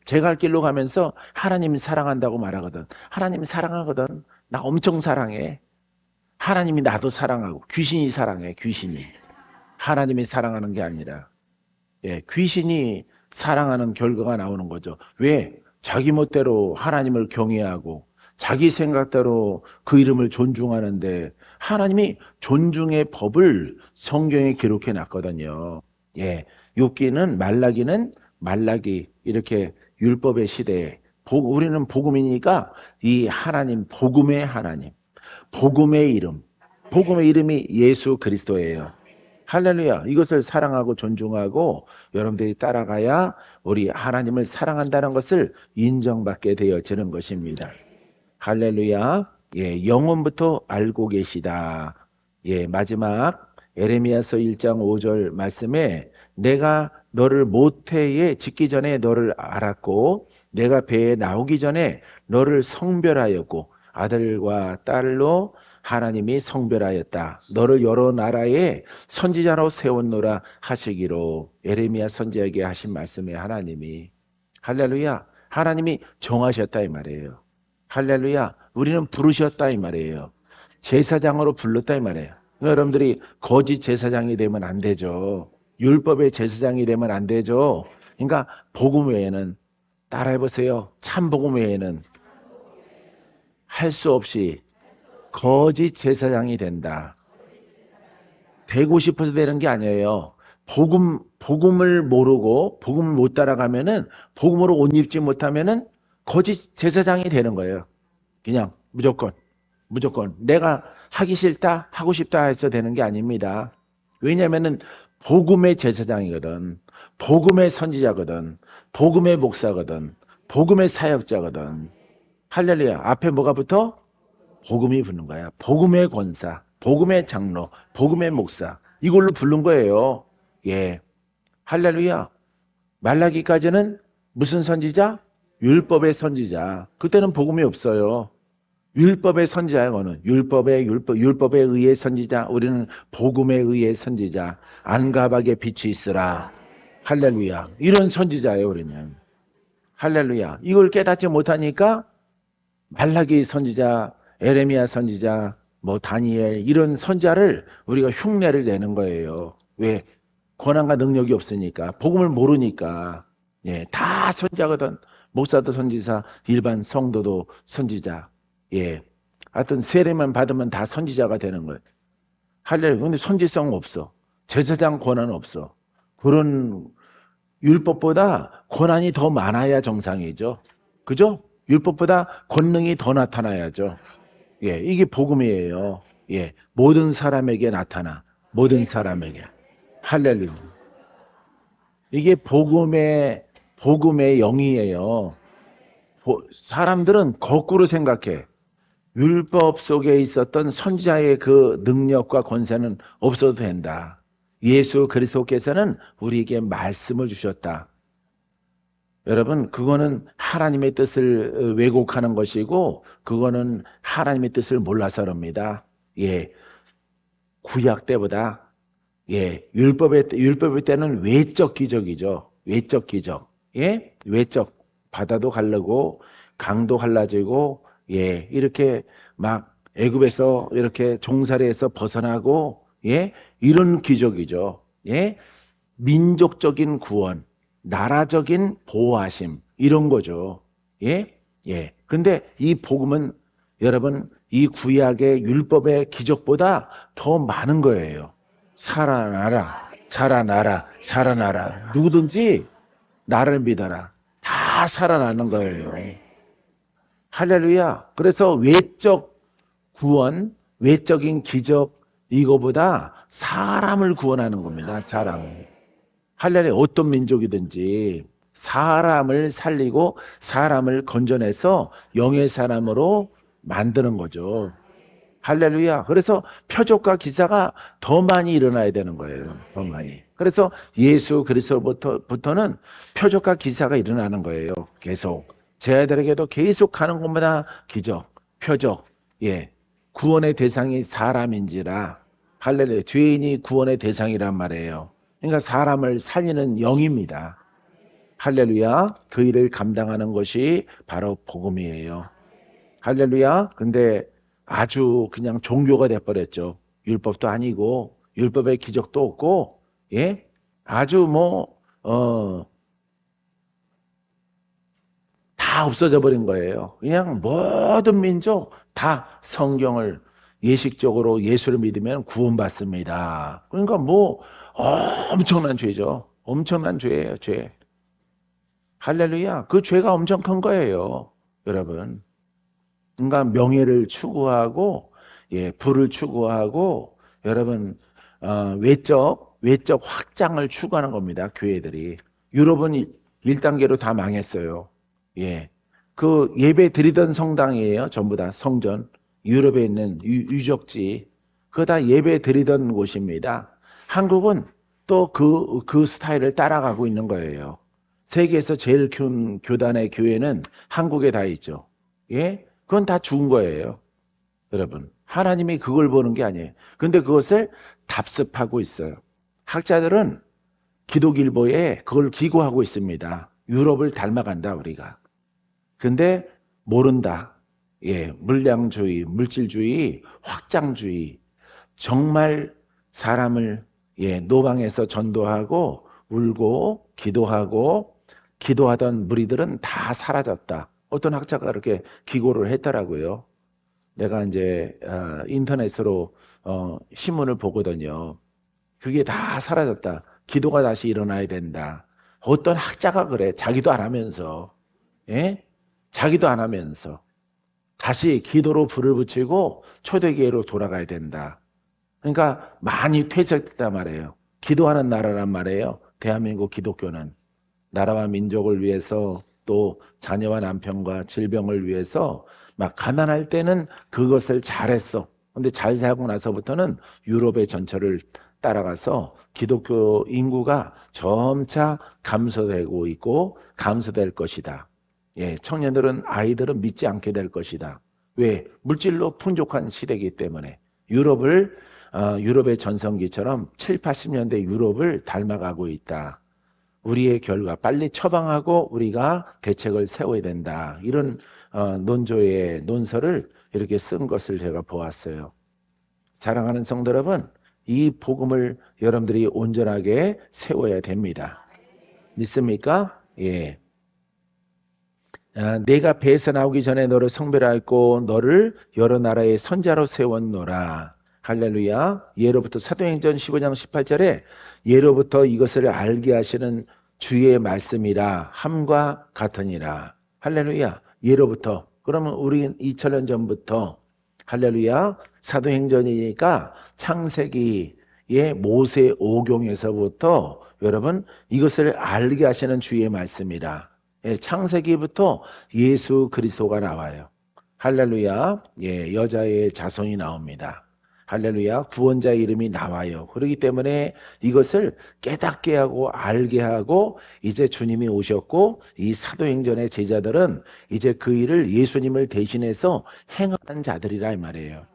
Speaker 1: 제가 갈 길로 가면서 하나님 사랑한다고 말하거든. 하나님 사랑하거든. 나 엄청 사랑해. 하나님이 나도 사랑하고 귀신이 사랑해. 귀신이. 하나님이 사랑하는 게 아니라 귀신이 사랑하는 결과가 나오는 거죠. 왜? 자기 멋대로 하나님을 경외하고 자기 생각대로 그 이름을 존중하는데 하나님이 존중의 법을 성경에 기록해 놨거든요. 욥기는 말라기 이렇게 율법의 시대에 우리는 복음이니까 이 하나님 복음의 하나님 복음의 이름이 예수 그리스도예요. 할렐루야. 이것을 사랑하고 존중하고 여러분들이 따라가야 우리 하나님을 사랑한다는 것을 인정받게 되어지는 것입니다. 할렐루야. 영원부터 알고 계시다. 마지막 에레미야서 1장 5절 말씀에 내가 너를 모태에 짓기 전에 너를 알았고 내가 배에 나오기 전에 너를 성별하였고 아들과 딸로 하나님이 성별하였다. 너를 여러 나라의 선지자로 세웠노라 하시기로 에레미야 선지자에게 하신 말씀에 하나님이 할렐루야. 하나님이 정하셨다 이 말이에요. 할렐루야. 우리는 부르셨다 이 말이에요. 제사장으로 불렀다 이 말이에요. 여러분들이 거짓 제사장이 되면 안 되죠. 율법의 제사장이 되면 안 되죠. 그러니까 복음 외에는 따라해보세요. 참 복음 외에는 할 수 없이 거짓 제사장이 된다. 되고 싶어서 되는 게 아니에요. 복음을 모르고 복음을 못 따라가면은 복음으로 옷 입지 못하면은 거짓 제사장이 되는 거예요. 그냥 무조건 내가 하기 싫다 하고 싶다 해서 되는 게 아닙니다. 왜냐하면은 복음의 제사장이거든. 복음의 선지자거든. 복음의 목사거든. 복음의 사역자거든. 할렐루야. 앞에 뭐가 붙어? 복음이 붙는 거야. 복음의 권사, 복음의 장로, 복음의 목사. 이걸로 부른 거예요. 예. 할렐루야. 말라기까지는 무슨 선지자? 율법의 선지자. 그때는 복음이 없어요. 율법의 선지자야, 너는. 율법에 의해 선지자. 우리는 복음에 의해 선지자. 안가박에 빛이 있으라. 할렐루야. 이런 선지자예요, 우리는. 할렐루야. 이걸 깨닫지 못하니까 말라기 선지자, 에레미야 선지자, 뭐 다니엘 이런 선지자를 우리가 흉내를 내는 거예요. 왜? 권한과 능력이 없으니까. 복음을 모르니까. 예, 다 선지자거든. 목사도 선지자, 일반 성도도 선지자. 예. 하여튼 세례만 받으면 다 선지자가 되는 거예요. 할렐루야. 근데 선지성 없어. 제사장 권한 없어. 그런 율법보다 권한이 더 많아야 정상이죠. 그죠? 율법보다 권능이 더 나타나야죠. 예, 이게 복음이에요. 예, 모든 사람에게 나타나. 모든 사람에게. 할렐루야. 이게 복음의 영이에요. 사람들은 거꾸로 생각해. 율법 속에 있었던 선지자의 그 능력과 권세는 없어도 된다. 예수 그리스도께서는 우리에게 말씀을 주셨다. 여러분, 그거는 하나님의 뜻을 왜곡하는 것이고, 그거는 하나님의 뜻을 몰라서 그럽니다. 예, 구약 때보다, 예, 율법의 때는 외적 기적이죠. 외적 기적. 예, 외적. 바다도 갈르고, 강도 갈라지고, 예, 이렇게 막 애굽에서 이렇게 종살이에서 벗어나고, 예, 이런 기적이죠. 예, 민족적인 구원. 나라적인 보호하심 이런 거죠. 예? 예. 근데 이 복음은 여러분 이 구약의 율법의 기적보다 더 많은 거예요. 살아나라. 살아나라. 살아나라. 누구든지 나를 믿어라. 다 살아나는 거예요. 할렐루야. 그래서 외적 구원, 외적인 기적 이거보다 사람을 구원하는 겁니다. 사람을. 할렐루야. 어떤 민족이든지 사람을 살리고 사람을 건져내서 영의 사람으로 만드는 거죠. 할렐루야. 그래서 표적과 기사가 더 많이 일어나야 되는 거예요. 더 많이. 그래서 예수 그리스도부터는 표적과 기사가 일어나는 거예요. 계속. 제 아이들에게도 계속 하는 것마다 기적, 표적, 예. 구원의 대상이 사람인지라. 할렐루야. 죄인이 구원의 대상이란 말이에요. 그러니까 사람을 살리는 영입니다. 할렐루야. 그 일을 감당하는 것이 바로 복음이에요. 할렐루야. 근데 아주 그냥 종교가 돼버렸죠. 율법도 아니고 율법의 기적도 없고 예? 아주 다 없어져 버린 거예요. 그냥 모든 민족 다 성경을 예식적으로 예수를 믿으면 구원받습니다. 그러니까 엄청난 죄죠. 엄청난 죄예요, 죄. 할렐루야. 그 죄가 엄청 큰 거예요, 여러분. 그러니까 명예를 추구하고, 예, 부를 추구하고, 여러분, 외적 확장을 추구하는 겁니다, 교회들이. 유럽은 1단계로 다 망했어요. 예. 그 예배 드리던 성당이에요, 전부 다 성전. 유럽에 있는 유적지. 그거 다 예배 드리던 곳입니다. 한국은 또 그 스타일을 따라가고 있는 거예요. 세계에서 제일 큰 교단의 교회는 한국에 다 있죠. 예? 그건 다 죽은 거예요. 여러분. 하나님이 그걸 보는 게 아니에요. 근데 그것을 답습하고 있어요. 학자들은 기독일보에 그걸 기고하고 있습니다. 유럽을 닮아간다, 우리가. 근데 모른다. 예, 물량주의, 물질주의, 확장주의. 정말 사람을 노방에서 전도하고 울고 기도하고 기도하던 무리들은 다 사라졌다. 어떤 학자가 그렇게 기고를 했더라고요. 내가 이제 인터넷으로 신문을 보거든요. 그게 다 사라졌다. 기도가 다시 일어나야 된다. 어떤 학자가 그래. 자기도 안 하면서. 예? 자기도 안 하면서. 다시 기도로 불을 붙이고 초대교회로 돌아가야 된다. 그러니까 많이 퇴색됐단 말이에요. 기도하는 나라란 말이에요. 대한민국 기독교는. 나라와 민족을 위해서 또 자녀와 남편과 질병을 위해서 막 가난할 때는 그것을 잘했어. 근데 잘 살고 나서부터는 유럽의 전철을 따라가서 기독교 인구가 점차 감소되고 있고 감소될 것이다. 예, 청년들은 아이들은 믿지 않게 될 것이다. 왜? 물질로 풍족한 시대이기 때문에 유럽의 전성기처럼 7, 80년대 유럽을 닮아가고 있다. 우리의 결과 빨리 처방하고 우리가 대책을 세워야 된다. 이런 논조의 논설을 이렇게 쓴 것을 제가 보았어요. 사랑하는 성도 여러분, 이 복음을 여러분들이 온전하게 세워야 됩니다. 믿습니까? 예. 내가 배에서 나오기 전에 너를 성별하였고 너를 여러 나라의 선자로 세웠노라. 할렐루야. 예로부터 사도행전 15장 18절에 예로부터 이것을 알게 하시는 주의 말씀이라 함과 같으니라. 할렐루야. 예로부터. 그러면 우리는 2000년 전부터 할렐루야. 사도행전이니까 창세기의 모세 오경에서부터 여러분 이것을 알게 하시는 주의 말씀이라. 예, 창세기부터 예수 그리스도가 나와요. 할렐루야. 예, 여자의 자손이 나옵니다. 할렐루야. 구원자의 이름이 나와요. 그렇기 때문에 이것을 깨닫게 하고 알게 하고 이제 주님이 오셨고 이 사도행전의 제자들은 이제 그 일을 예수님을 대신해서 행하는 자들이라 이 말이에요.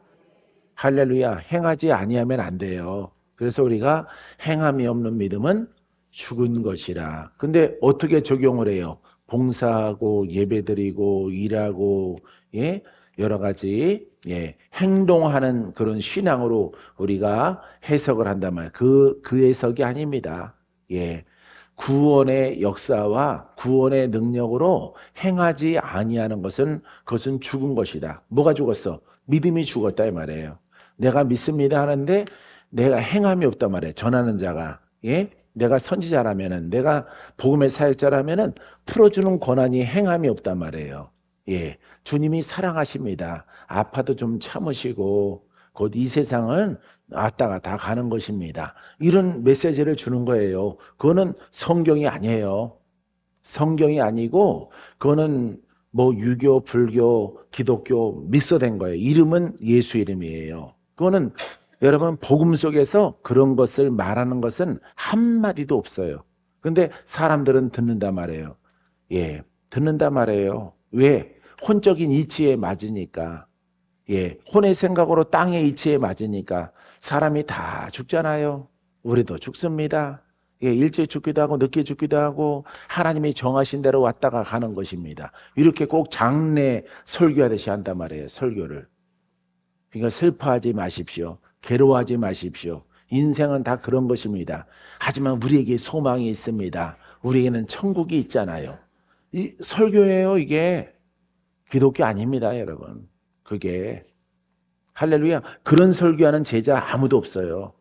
Speaker 1: 할렐루야. 행하지 아니하면 안 돼요. 그래서 우리가 행함이 없는 믿음은 죽은 것이라. 근데 어떻게 적용을 해요? 봉사하고 예배드리고 일하고 예? 여러 가지 예, 행동하는 그런 신앙으로 우리가 해석을 한단 말이에요. 그 해석이 아닙니다. 예. 구원의 역사와 구원의 능력으로 행하지 아니하는 것은 그것은 죽은 것이다. 뭐가 죽었어? 믿음이 죽었다 이 말이에요. 내가 믿습니다 하는데 내가 행함이 없단 말이에요. 전하는 자가. 예? 내가 선지자라면은 내가 복음의 사역자라면은 풀어주는 권한이 행함이 없단 말이에요. 예. 주님이 사랑하십니다. 아파도 좀 참으시고 곧 이 세상은 왔다가 다 가는 것입니다. 이런 메시지를 주는 거예요. 그거는 성경이 아니에요. 성경이 아니고 그거는 뭐 유교, 불교, 기독교 믹서된 거예요. 이름은 예수 이름이에요. 그거는 여러분 복음 속에서 그런 것을 말하는 것은 한마디도 없어요. 근데 사람들은 듣는단 말이에요. 예, 듣는단 말이에요. 왜? 혼적인 이치에 맞으니까. 예, 혼의 생각으로 땅의 이치에 맞으니까 사람이 다 죽잖아요. 우리도 죽습니다. 예, 일찍 죽기도 하고 늦게 죽기도 하고 하나님이 정하신 대로 왔다가 가는 것입니다. 이렇게 꼭 장례 설교하듯이 한단 말이에요. 설교를. 그러니까 슬퍼하지 마십시오. 괴로워하지 마십시오. 인생은 다 그런 것입니다. 하지만 우리에게 소망이 있습니다. 우리에게는 천국이 있잖아요. 이 설교예요, 이게. 기독교 아닙니다, 여러분. 그게. 할렐루야. 그런 설교하는 제자 아무도 없어요.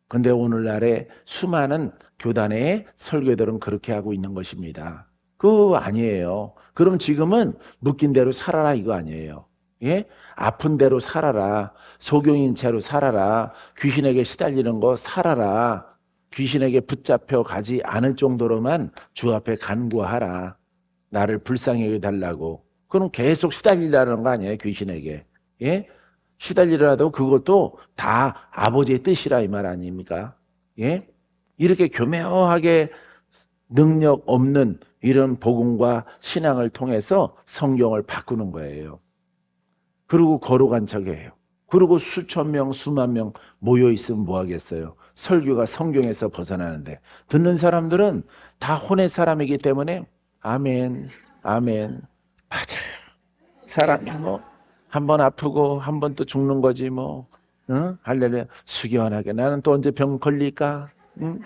Speaker 1: 근데 오늘날에 수많은 교단의 설교들은 그렇게 하고 있는 것입니다. 그거 아니에요. 그럼 지금은 묶인 대로 살아라 이거 아니에요. 예? 아픈 대로 살아라. 소경인 채로 살아라. 귀신에게 시달리는 거 살아라. 귀신에게 붙잡혀 가지 않을 정도로만 주 앞에 간구하라. 나를 불쌍히 달라고. 그럼 계속 시달리라는 거 아니에요, 귀신에게. 예? 시달리라도 그것도 다 아버지의 뜻이라 이 말 아닙니까? 예? 이렇게 교묘하게 능력 없는 이런 복음과 신앙을 통해서 성경을 바꾸는 거예요. 그리고 거룩한 척이에요. 그리고 수천 명, 수만 명 모여 있으면 뭐 하겠어요? 설교가 성경에서 벗어나는데 듣는 사람들은 다 혼의 사람이기 때문에 아멘, 아멘. 맞아요. 사람이 뭐 한 번 아프고 한 번 또 죽는 거지 뭐. 응? 할렐루야. 수기환하게 나는 또 언제 병 걸릴까? 응?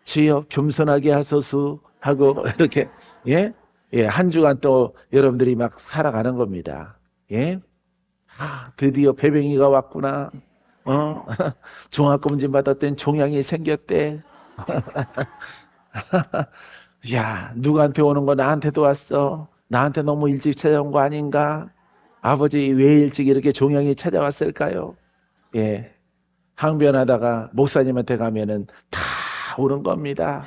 Speaker 1: 주여 겸손하게 하소서 하고 이렇게 예? 예, 한 주간 또 여러분들이 막 살아가는 겁니다. 예? 아, 드디어 배병이가 왔구나. 어? 종합검진 받았더니 종양이 생겼대. 야, 누구한테 오는 거 나한테도 왔어. 나한테 너무 일찍 찾아온 거 아닌가? 아버지 왜 일찍 이렇게 종양이 찾아왔을까요? 예. 항변하다가 목사님한테 가면은 다 오는 겁니다.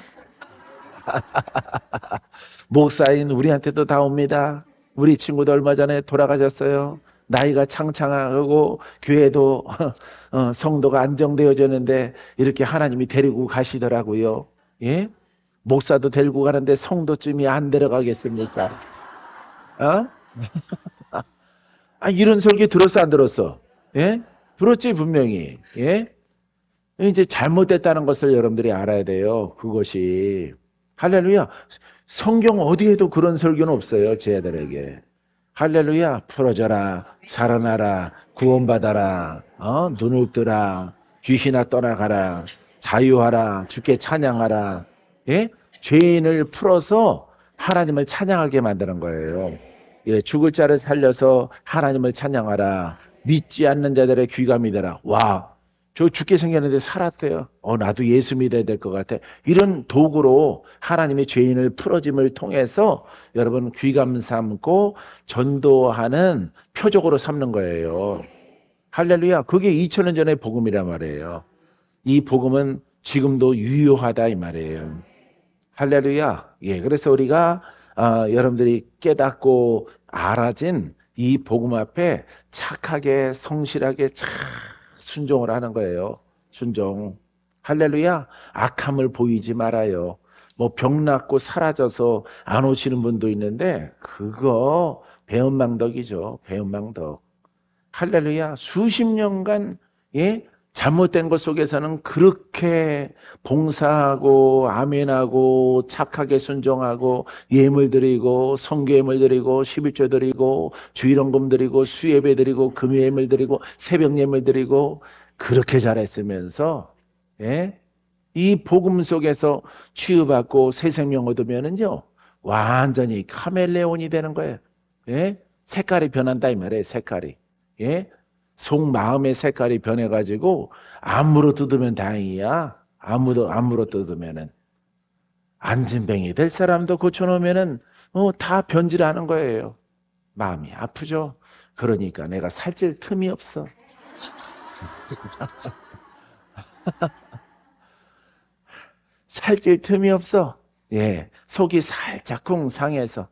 Speaker 1: 목사인 우리한테도 다 옵니다. 우리 친구도 얼마 전에 돌아가셨어요. 나이가 창창하고 교회도 성도가 안정되어졌는데 이렇게 하나님이 데리고 가시더라고요. 예? 목사도 데리고 가는데 성도쯤이 안 데려가겠습니까? 어? 아, 이런 설교 들었어, 안 들었어? 예? 들었지, 분명히. 예? 이제 잘못됐다는 것을 여러분들이 알아야 돼요. 그것이. 할렐루야. 성경 어디에도 그런 설교는 없어요. 제 아들에게. 할렐루야. 풀어져라. 살아나라. 구원받아라. 눈을 뜨라. 귀신아 떠나가라. 자유하라. 주께 찬양하라. 예? 죄인을 풀어서 하나님을 찬양하게 만드는 거예요. 예, 죽을 자를 살려서 하나님을 찬양하라. 믿지 않는 자들의 귀감이 되라. 와, 저 죽게 생겼는데 살았대요. 나도 예수 믿어야 될 것 같아. 이런 도구로 하나님의 죄인을 풀어짐을 통해서 여러분 귀감 삼고 전도하는 표적으로 삼는 거예요. 할렐루야. 그게 2000년 전의 복음이란 말이에요. 이 복음은 지금도 유효하다 이 말이에요. 할렐루야. 예, 그래서 우리가 여러분들이 깨닫고 알아진 이 복음 앞에 착하게 성실하게 참 순종을 하는 거예요. 순종. 할렐루야. 악함을 보이지 말아요. 뭐 병 낫고 사라져서 안 오시는 분도 있는데 그거 배은망덕이죠. 배은망덕. 할렐루야. 수십 년간 예? 잘못된 것 속에서는 그렇게 봉사하고 아멘하고 착하게 순종하고 예물 드리고 성교예물 드리고 11조 드리고 주일원금 드리고 수예배 드리고 금요예물 드리고 새벽예물 드리고 그렇게 잘했으면서 예? 이 복음 속에서 치유받고 새 생명 얻으면은요 완전히 카멜레온이 되는 거예요. 예? 색깔이 변한다 이 말이에요. 색깔이. 예? 속마음의 색깔이 변해가지고 안무로 뜯으면 다행이야. 안무로 뜯으면은 안진뱅이 될 사람도 고쳐놓으면은 다 변질하는 거예요. 마음이 아프죠. 그러니까 내가 살찔 틈이 없어. 살찔 틈이 없어. 예, 속이 살짝쿵 상해서.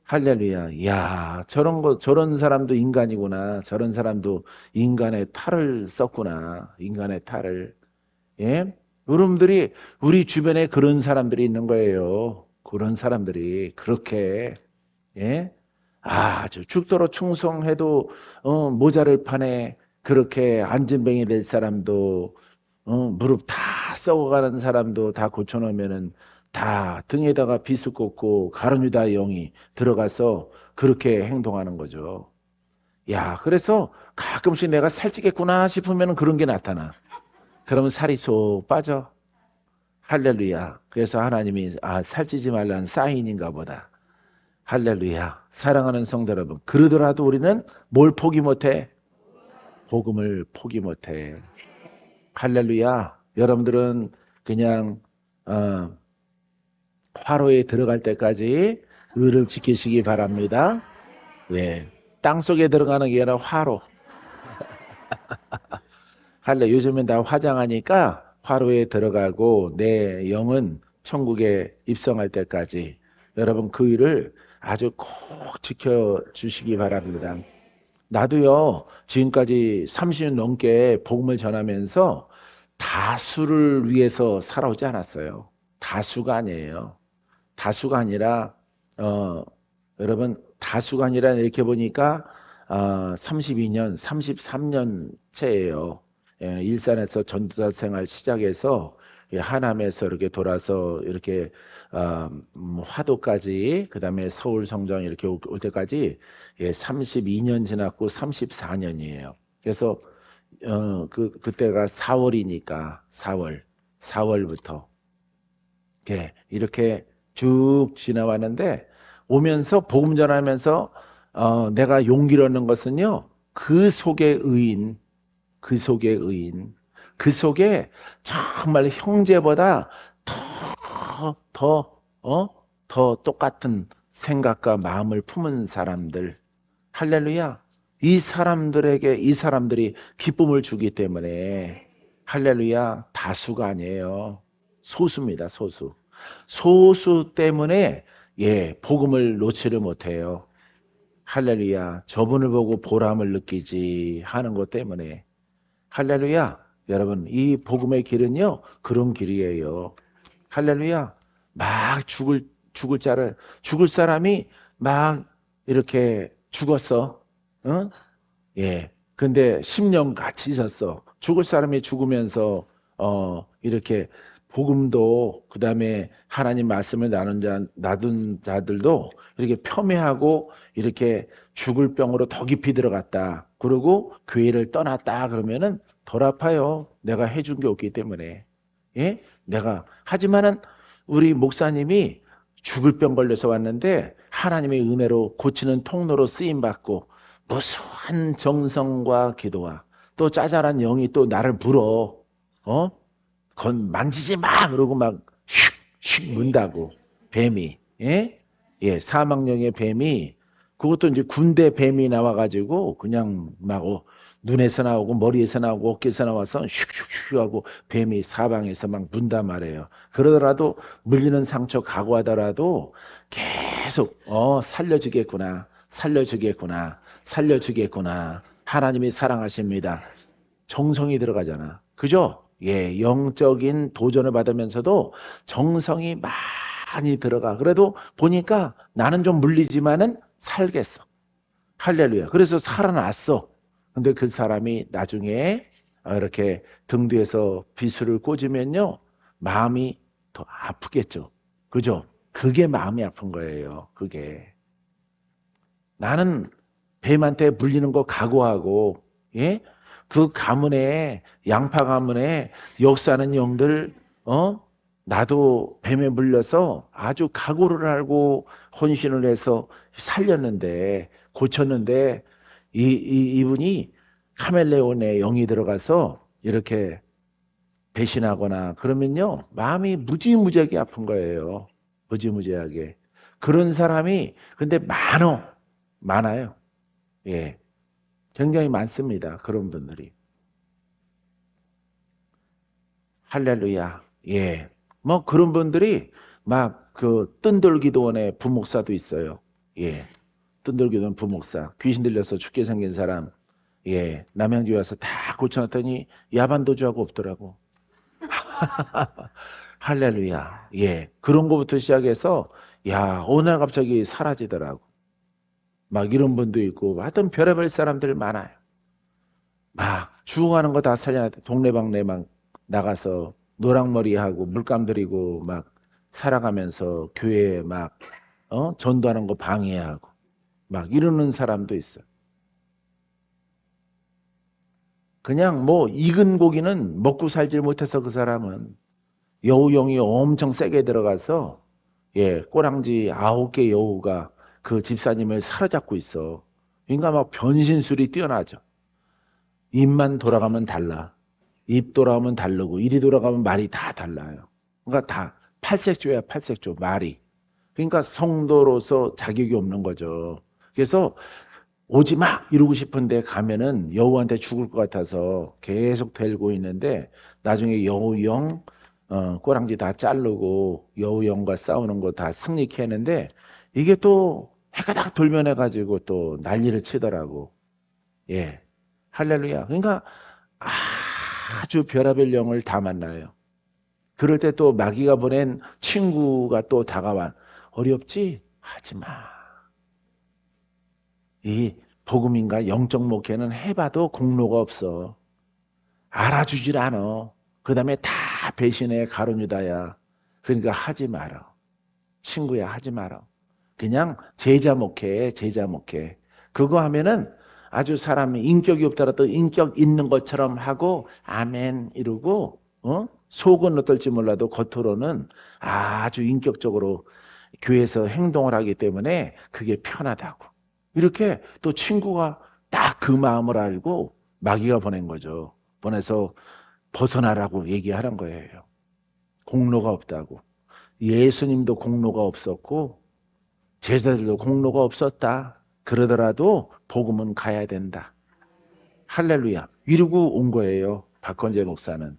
Speaker 1: 할렐루야. 야, 저런 사람도 인간이구나. 저런 사람도 인간의 탈을 썼구나. 인간의 탈을. 예? 여러분들이 우리 주변에 그런 사람들이 있는 거예요. 그런 사람들이 그렇게 예? 아주 죽도록 충성해도 모자를 파네. 그렇게 안진뱅이 될 사람도 무릎 다 썩어가는 사람도 다 고쳐놓으면은 다 등에다가 비수 꽂고 가룟유다 영이 들어가서 그렇게 행동하는 거죠. 야, 그래서 가끔씩 내가 살찌겠구나 싶으면 그런 게 나타나. 그러면 살이 쏙 빠져. 할렐루야. 그래서 하나님이 살찌지 말라는 사인인가 보다. 할렐루야. 사랑하는 성도 여러분. 그러더라도 우리는 뭘 포기 못해? 복음을 포기 못해. 할렐루야. 여러분들은 그냥 화로에 들어갈 때까지 의를 지키시기 바랍니다. 왜? 땅 속에 들어가는 게 아니라 화로. 할래. 요즘엔 다 화장하니까 화로에 들어가고 내 영은 천국에 입성할 때까지 여러분 그 일을 아주 꼭 지켜주시기 바랍니다. 나도요 지금까지 30년 넘게 복음을 전하면서 다수를 위해서 살아오지 않았어요. 다수가 아니에요. 다수가 아니라 여러분 다수가 아니라 이렇게 보니까 32년 33년째예요. 예, 일산에서 전도사 생활 시작해서 하남에서 이렇게 돌아서 이렇게 화도까지 그다음에 서울 성정 이렇게 올 때까지 32년 지났고 34년이에요. 그래서 그때가 4월이니까 4월부터 이렇게 쭉 지나왔는데 오면서 복음 전하면서 내가 용기를 얻는 것은요. 그 속에 그 속에 정말 형제보다 더 똑같은 생각과 마음을 품은 사람들. 할렐루야. 이 사람들이 기쁨을 주기 때문에 할렐루야. 다수가 아니에요. 소수입니다. 소수. 소수 때문에 복음을 놓지를 못해요. 할렐루야. 저분을 보고 보람을 느끼지 하는 것 때문에. 할렐루야. 여러분, 이 복음의 길은요, 그런 길이에요. 할렐루야. 막 죽을 사람이 막 이렇게 죽었어. 응? 근데 10년 같이 있었어. 죽을 사람이 죽으면서, 이렇게 복음도, 그 다음에 하나님 말씀을 나눈 자들도 이렇게 폄훼하고 이렇게 죽을 병으로 더 깊이 들어갔다. 그리고 교회를 떠났다. 그러면은 덜 아파요. 내가 해준 게 없기 때문에. 하지만은 우리 목사님이 죽을 병 걸려서 왔는데 하나님의 은혜로 고치는 통로로 쓰임받고 무수한 정성과 기도와 또 짜잘한 영이 또 나를 불어. 어? 만지지 마! 그러고 막 휙휙 문다고. 뱀이. 사망령의 뱀이 그것도 이제 군대 뱀이 나와가지고 그냥 막 눈에서 나오고 머리에서 나오고 어깨에서 나와서 슉슉슉 하고 뱀이 사방에서 막 문단 말이에요. 그러더라도 물리는 상처 각오하더라도 계속 살려주겠구나. 살려주겠구나. 살려주겠구나. 하나님이 사랑하십니다. 정성이 들어가잖아. 그죠? 영적인 도전을 받으면서도 정성이 많이 들어가. 그래도 보니까 나는 좀 물리지만은 살겠어. 할렐루야. 그래서 살아났어. 근데 그 사람이 나중에 이렇게 등 뒤에서 비수를 꽂으면요. 마음이 더 아프겠죠. 그죠? 그게 마음이 아픈 거예요. 그게. 나는 뱀한테 물리는 거 각오하고, 그 가문에, 양파 가문에 역사하는 영들, 나도 뱀에 물려서 아주 각오를 하고 헌신을 해서 살렸는데, 고쳤는데, 이분이 카멜레온의 영이 들어가서 이렇게 배신하거나 그러면요, 마음이 무지무지하게 아픈 거예요. 무지무지하게. 그런 사람이, 근데 많아요. 굉장히 많습니다. 그런 분들이. 할렐루야. 뭐 그런 분들이 막 그 뜬돌기도원의 부목사도 있어요. 뜬돌기도원 부목사. 귀신 들려서 죽게 생긴 사람. 남양주에 와서 다 고쳐놨더니 야반도주하고 없더라고. 할렐루야. 그런 거부터 시작해서 야, 어느 날 갑자기 사라지더라고. 막 이런 분도 있고 하여튼 별의별 사람들 많아요. 막 죽어가는 거 다 살려놔. 동네방네 막 나가서 노랑머리하고 물감 들이고 막 살아가면서 교회에 막 전도하는 거 방해하고 막 이러는 사람도 있어. 그냥 뭐 익은 고기는 먹고 살질 못해서 그 사람은 여우용이 엄청 세게 들어가서 꼬랑지 9개 여우가 그 집사님을 사로잡고 있어. 그러니까 막 변신술이 뛰어나죠. 입만 돌아가면 달라. 입 돌아오면 다르고 이리 돌아가면 말이 다 달라요. 그러니까 다 팔색조야 팔색조 말이. 그러니까 성도로서 자격이 없는 거죠. 그래서 오지 마 이러고 싶은데 가면은 여우한테 죽을 것 같아서 계속 데리고 있는데 나중에 여우영 꼬랑지 다 자르고 여우영과 싸우는 거 다 승리케 했는데 이게 또 해가 딱 돌면해 가지고 또 난리를 치더라고. 할렐루야. 그러니까 아주 별의별 영을 다 만나요. 그럴 때 또 마귀가 보낸 친구가 또 다가와. 어렵지? 하지 마. 이 복음인가 영적 목회는 해봐도 공로가 없어. 알아주질 않아. 그 다음에 다 배신의 가론유다야. 그러니까 하지 마라. 친구야 하지 마라. 그냥 제자 목회해 제자 목회. 그거 하면은 아주 사람이 인격이 없더라도 인격 있는 것처럼 하고 아멘 이러고 속은 어떨지 몰라도 겉으로는 아주 인격적으로 교회에서 행동을 하기 때문에 그게 편하다고. 이렇게 또 친구가 딱 그 마음을 알고 마귀가 보낸 거죠. 보내서 벗어나라고 얘기하는 거예요. 공로가 없다고. 예수님도 공로가 없었고 제자들도 공로가 없었다. 그러더라도 복음은 가야 된다. 할렐루야. 이러고 온 거예요. 박건재 목사는.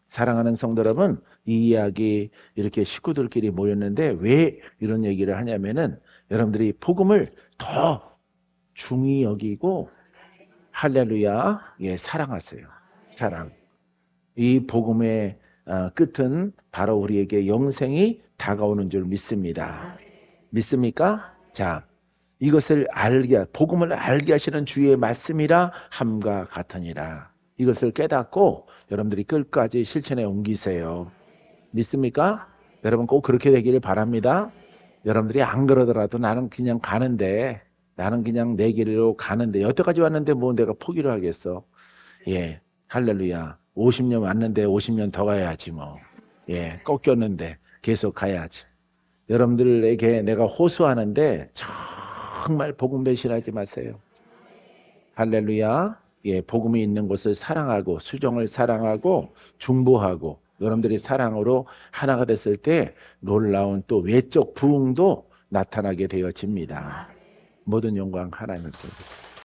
Speaker 1: 사랑하는 성도 여러분, 이 이야기 이렇게 식구들끼리 모였는데 왜 이런 얘기를 하냐면은 여러분들이 복음을 더 중히 여기고 할렐루야, 예, 사랑하세요. 사랑. 이 복음의 끝은 바로 우리에게 영생이 다가오는 줄 믿습니다. 믿습니까? 자, 이것을 복음을 알게 하시는 주의 말씀이라 함과 같으니라. 이것을 깨닫고 여러분들이 끝까지 실천에 옮기세요. 믿습니까? 여러분 꼭 그렇게 되기를 바랍니다. 여러분들이 안 그러더라도 나는 그냥 가는데, 나는 그냥 내 길로 가는데, 여태까지 왔는데 뭐 내가 포기를 하겠어. 예, 할렐루야. 50년 왔는데 50년 더 가야지 뭐. 예, 꺾였는데 계속 가야지. 여러분들에게 내가 호소하는데 정말 복음 배신하지 마세요. 할렐루야. 예, 복음이 있는 곳을 사랑하고 수정을 사랑하고 중보하고 여러분들이 사랑으로 하나가 됐을 때 놀라운 또 외적 부흥도 나타나게 되어집니다. 모든 영광 하나님께.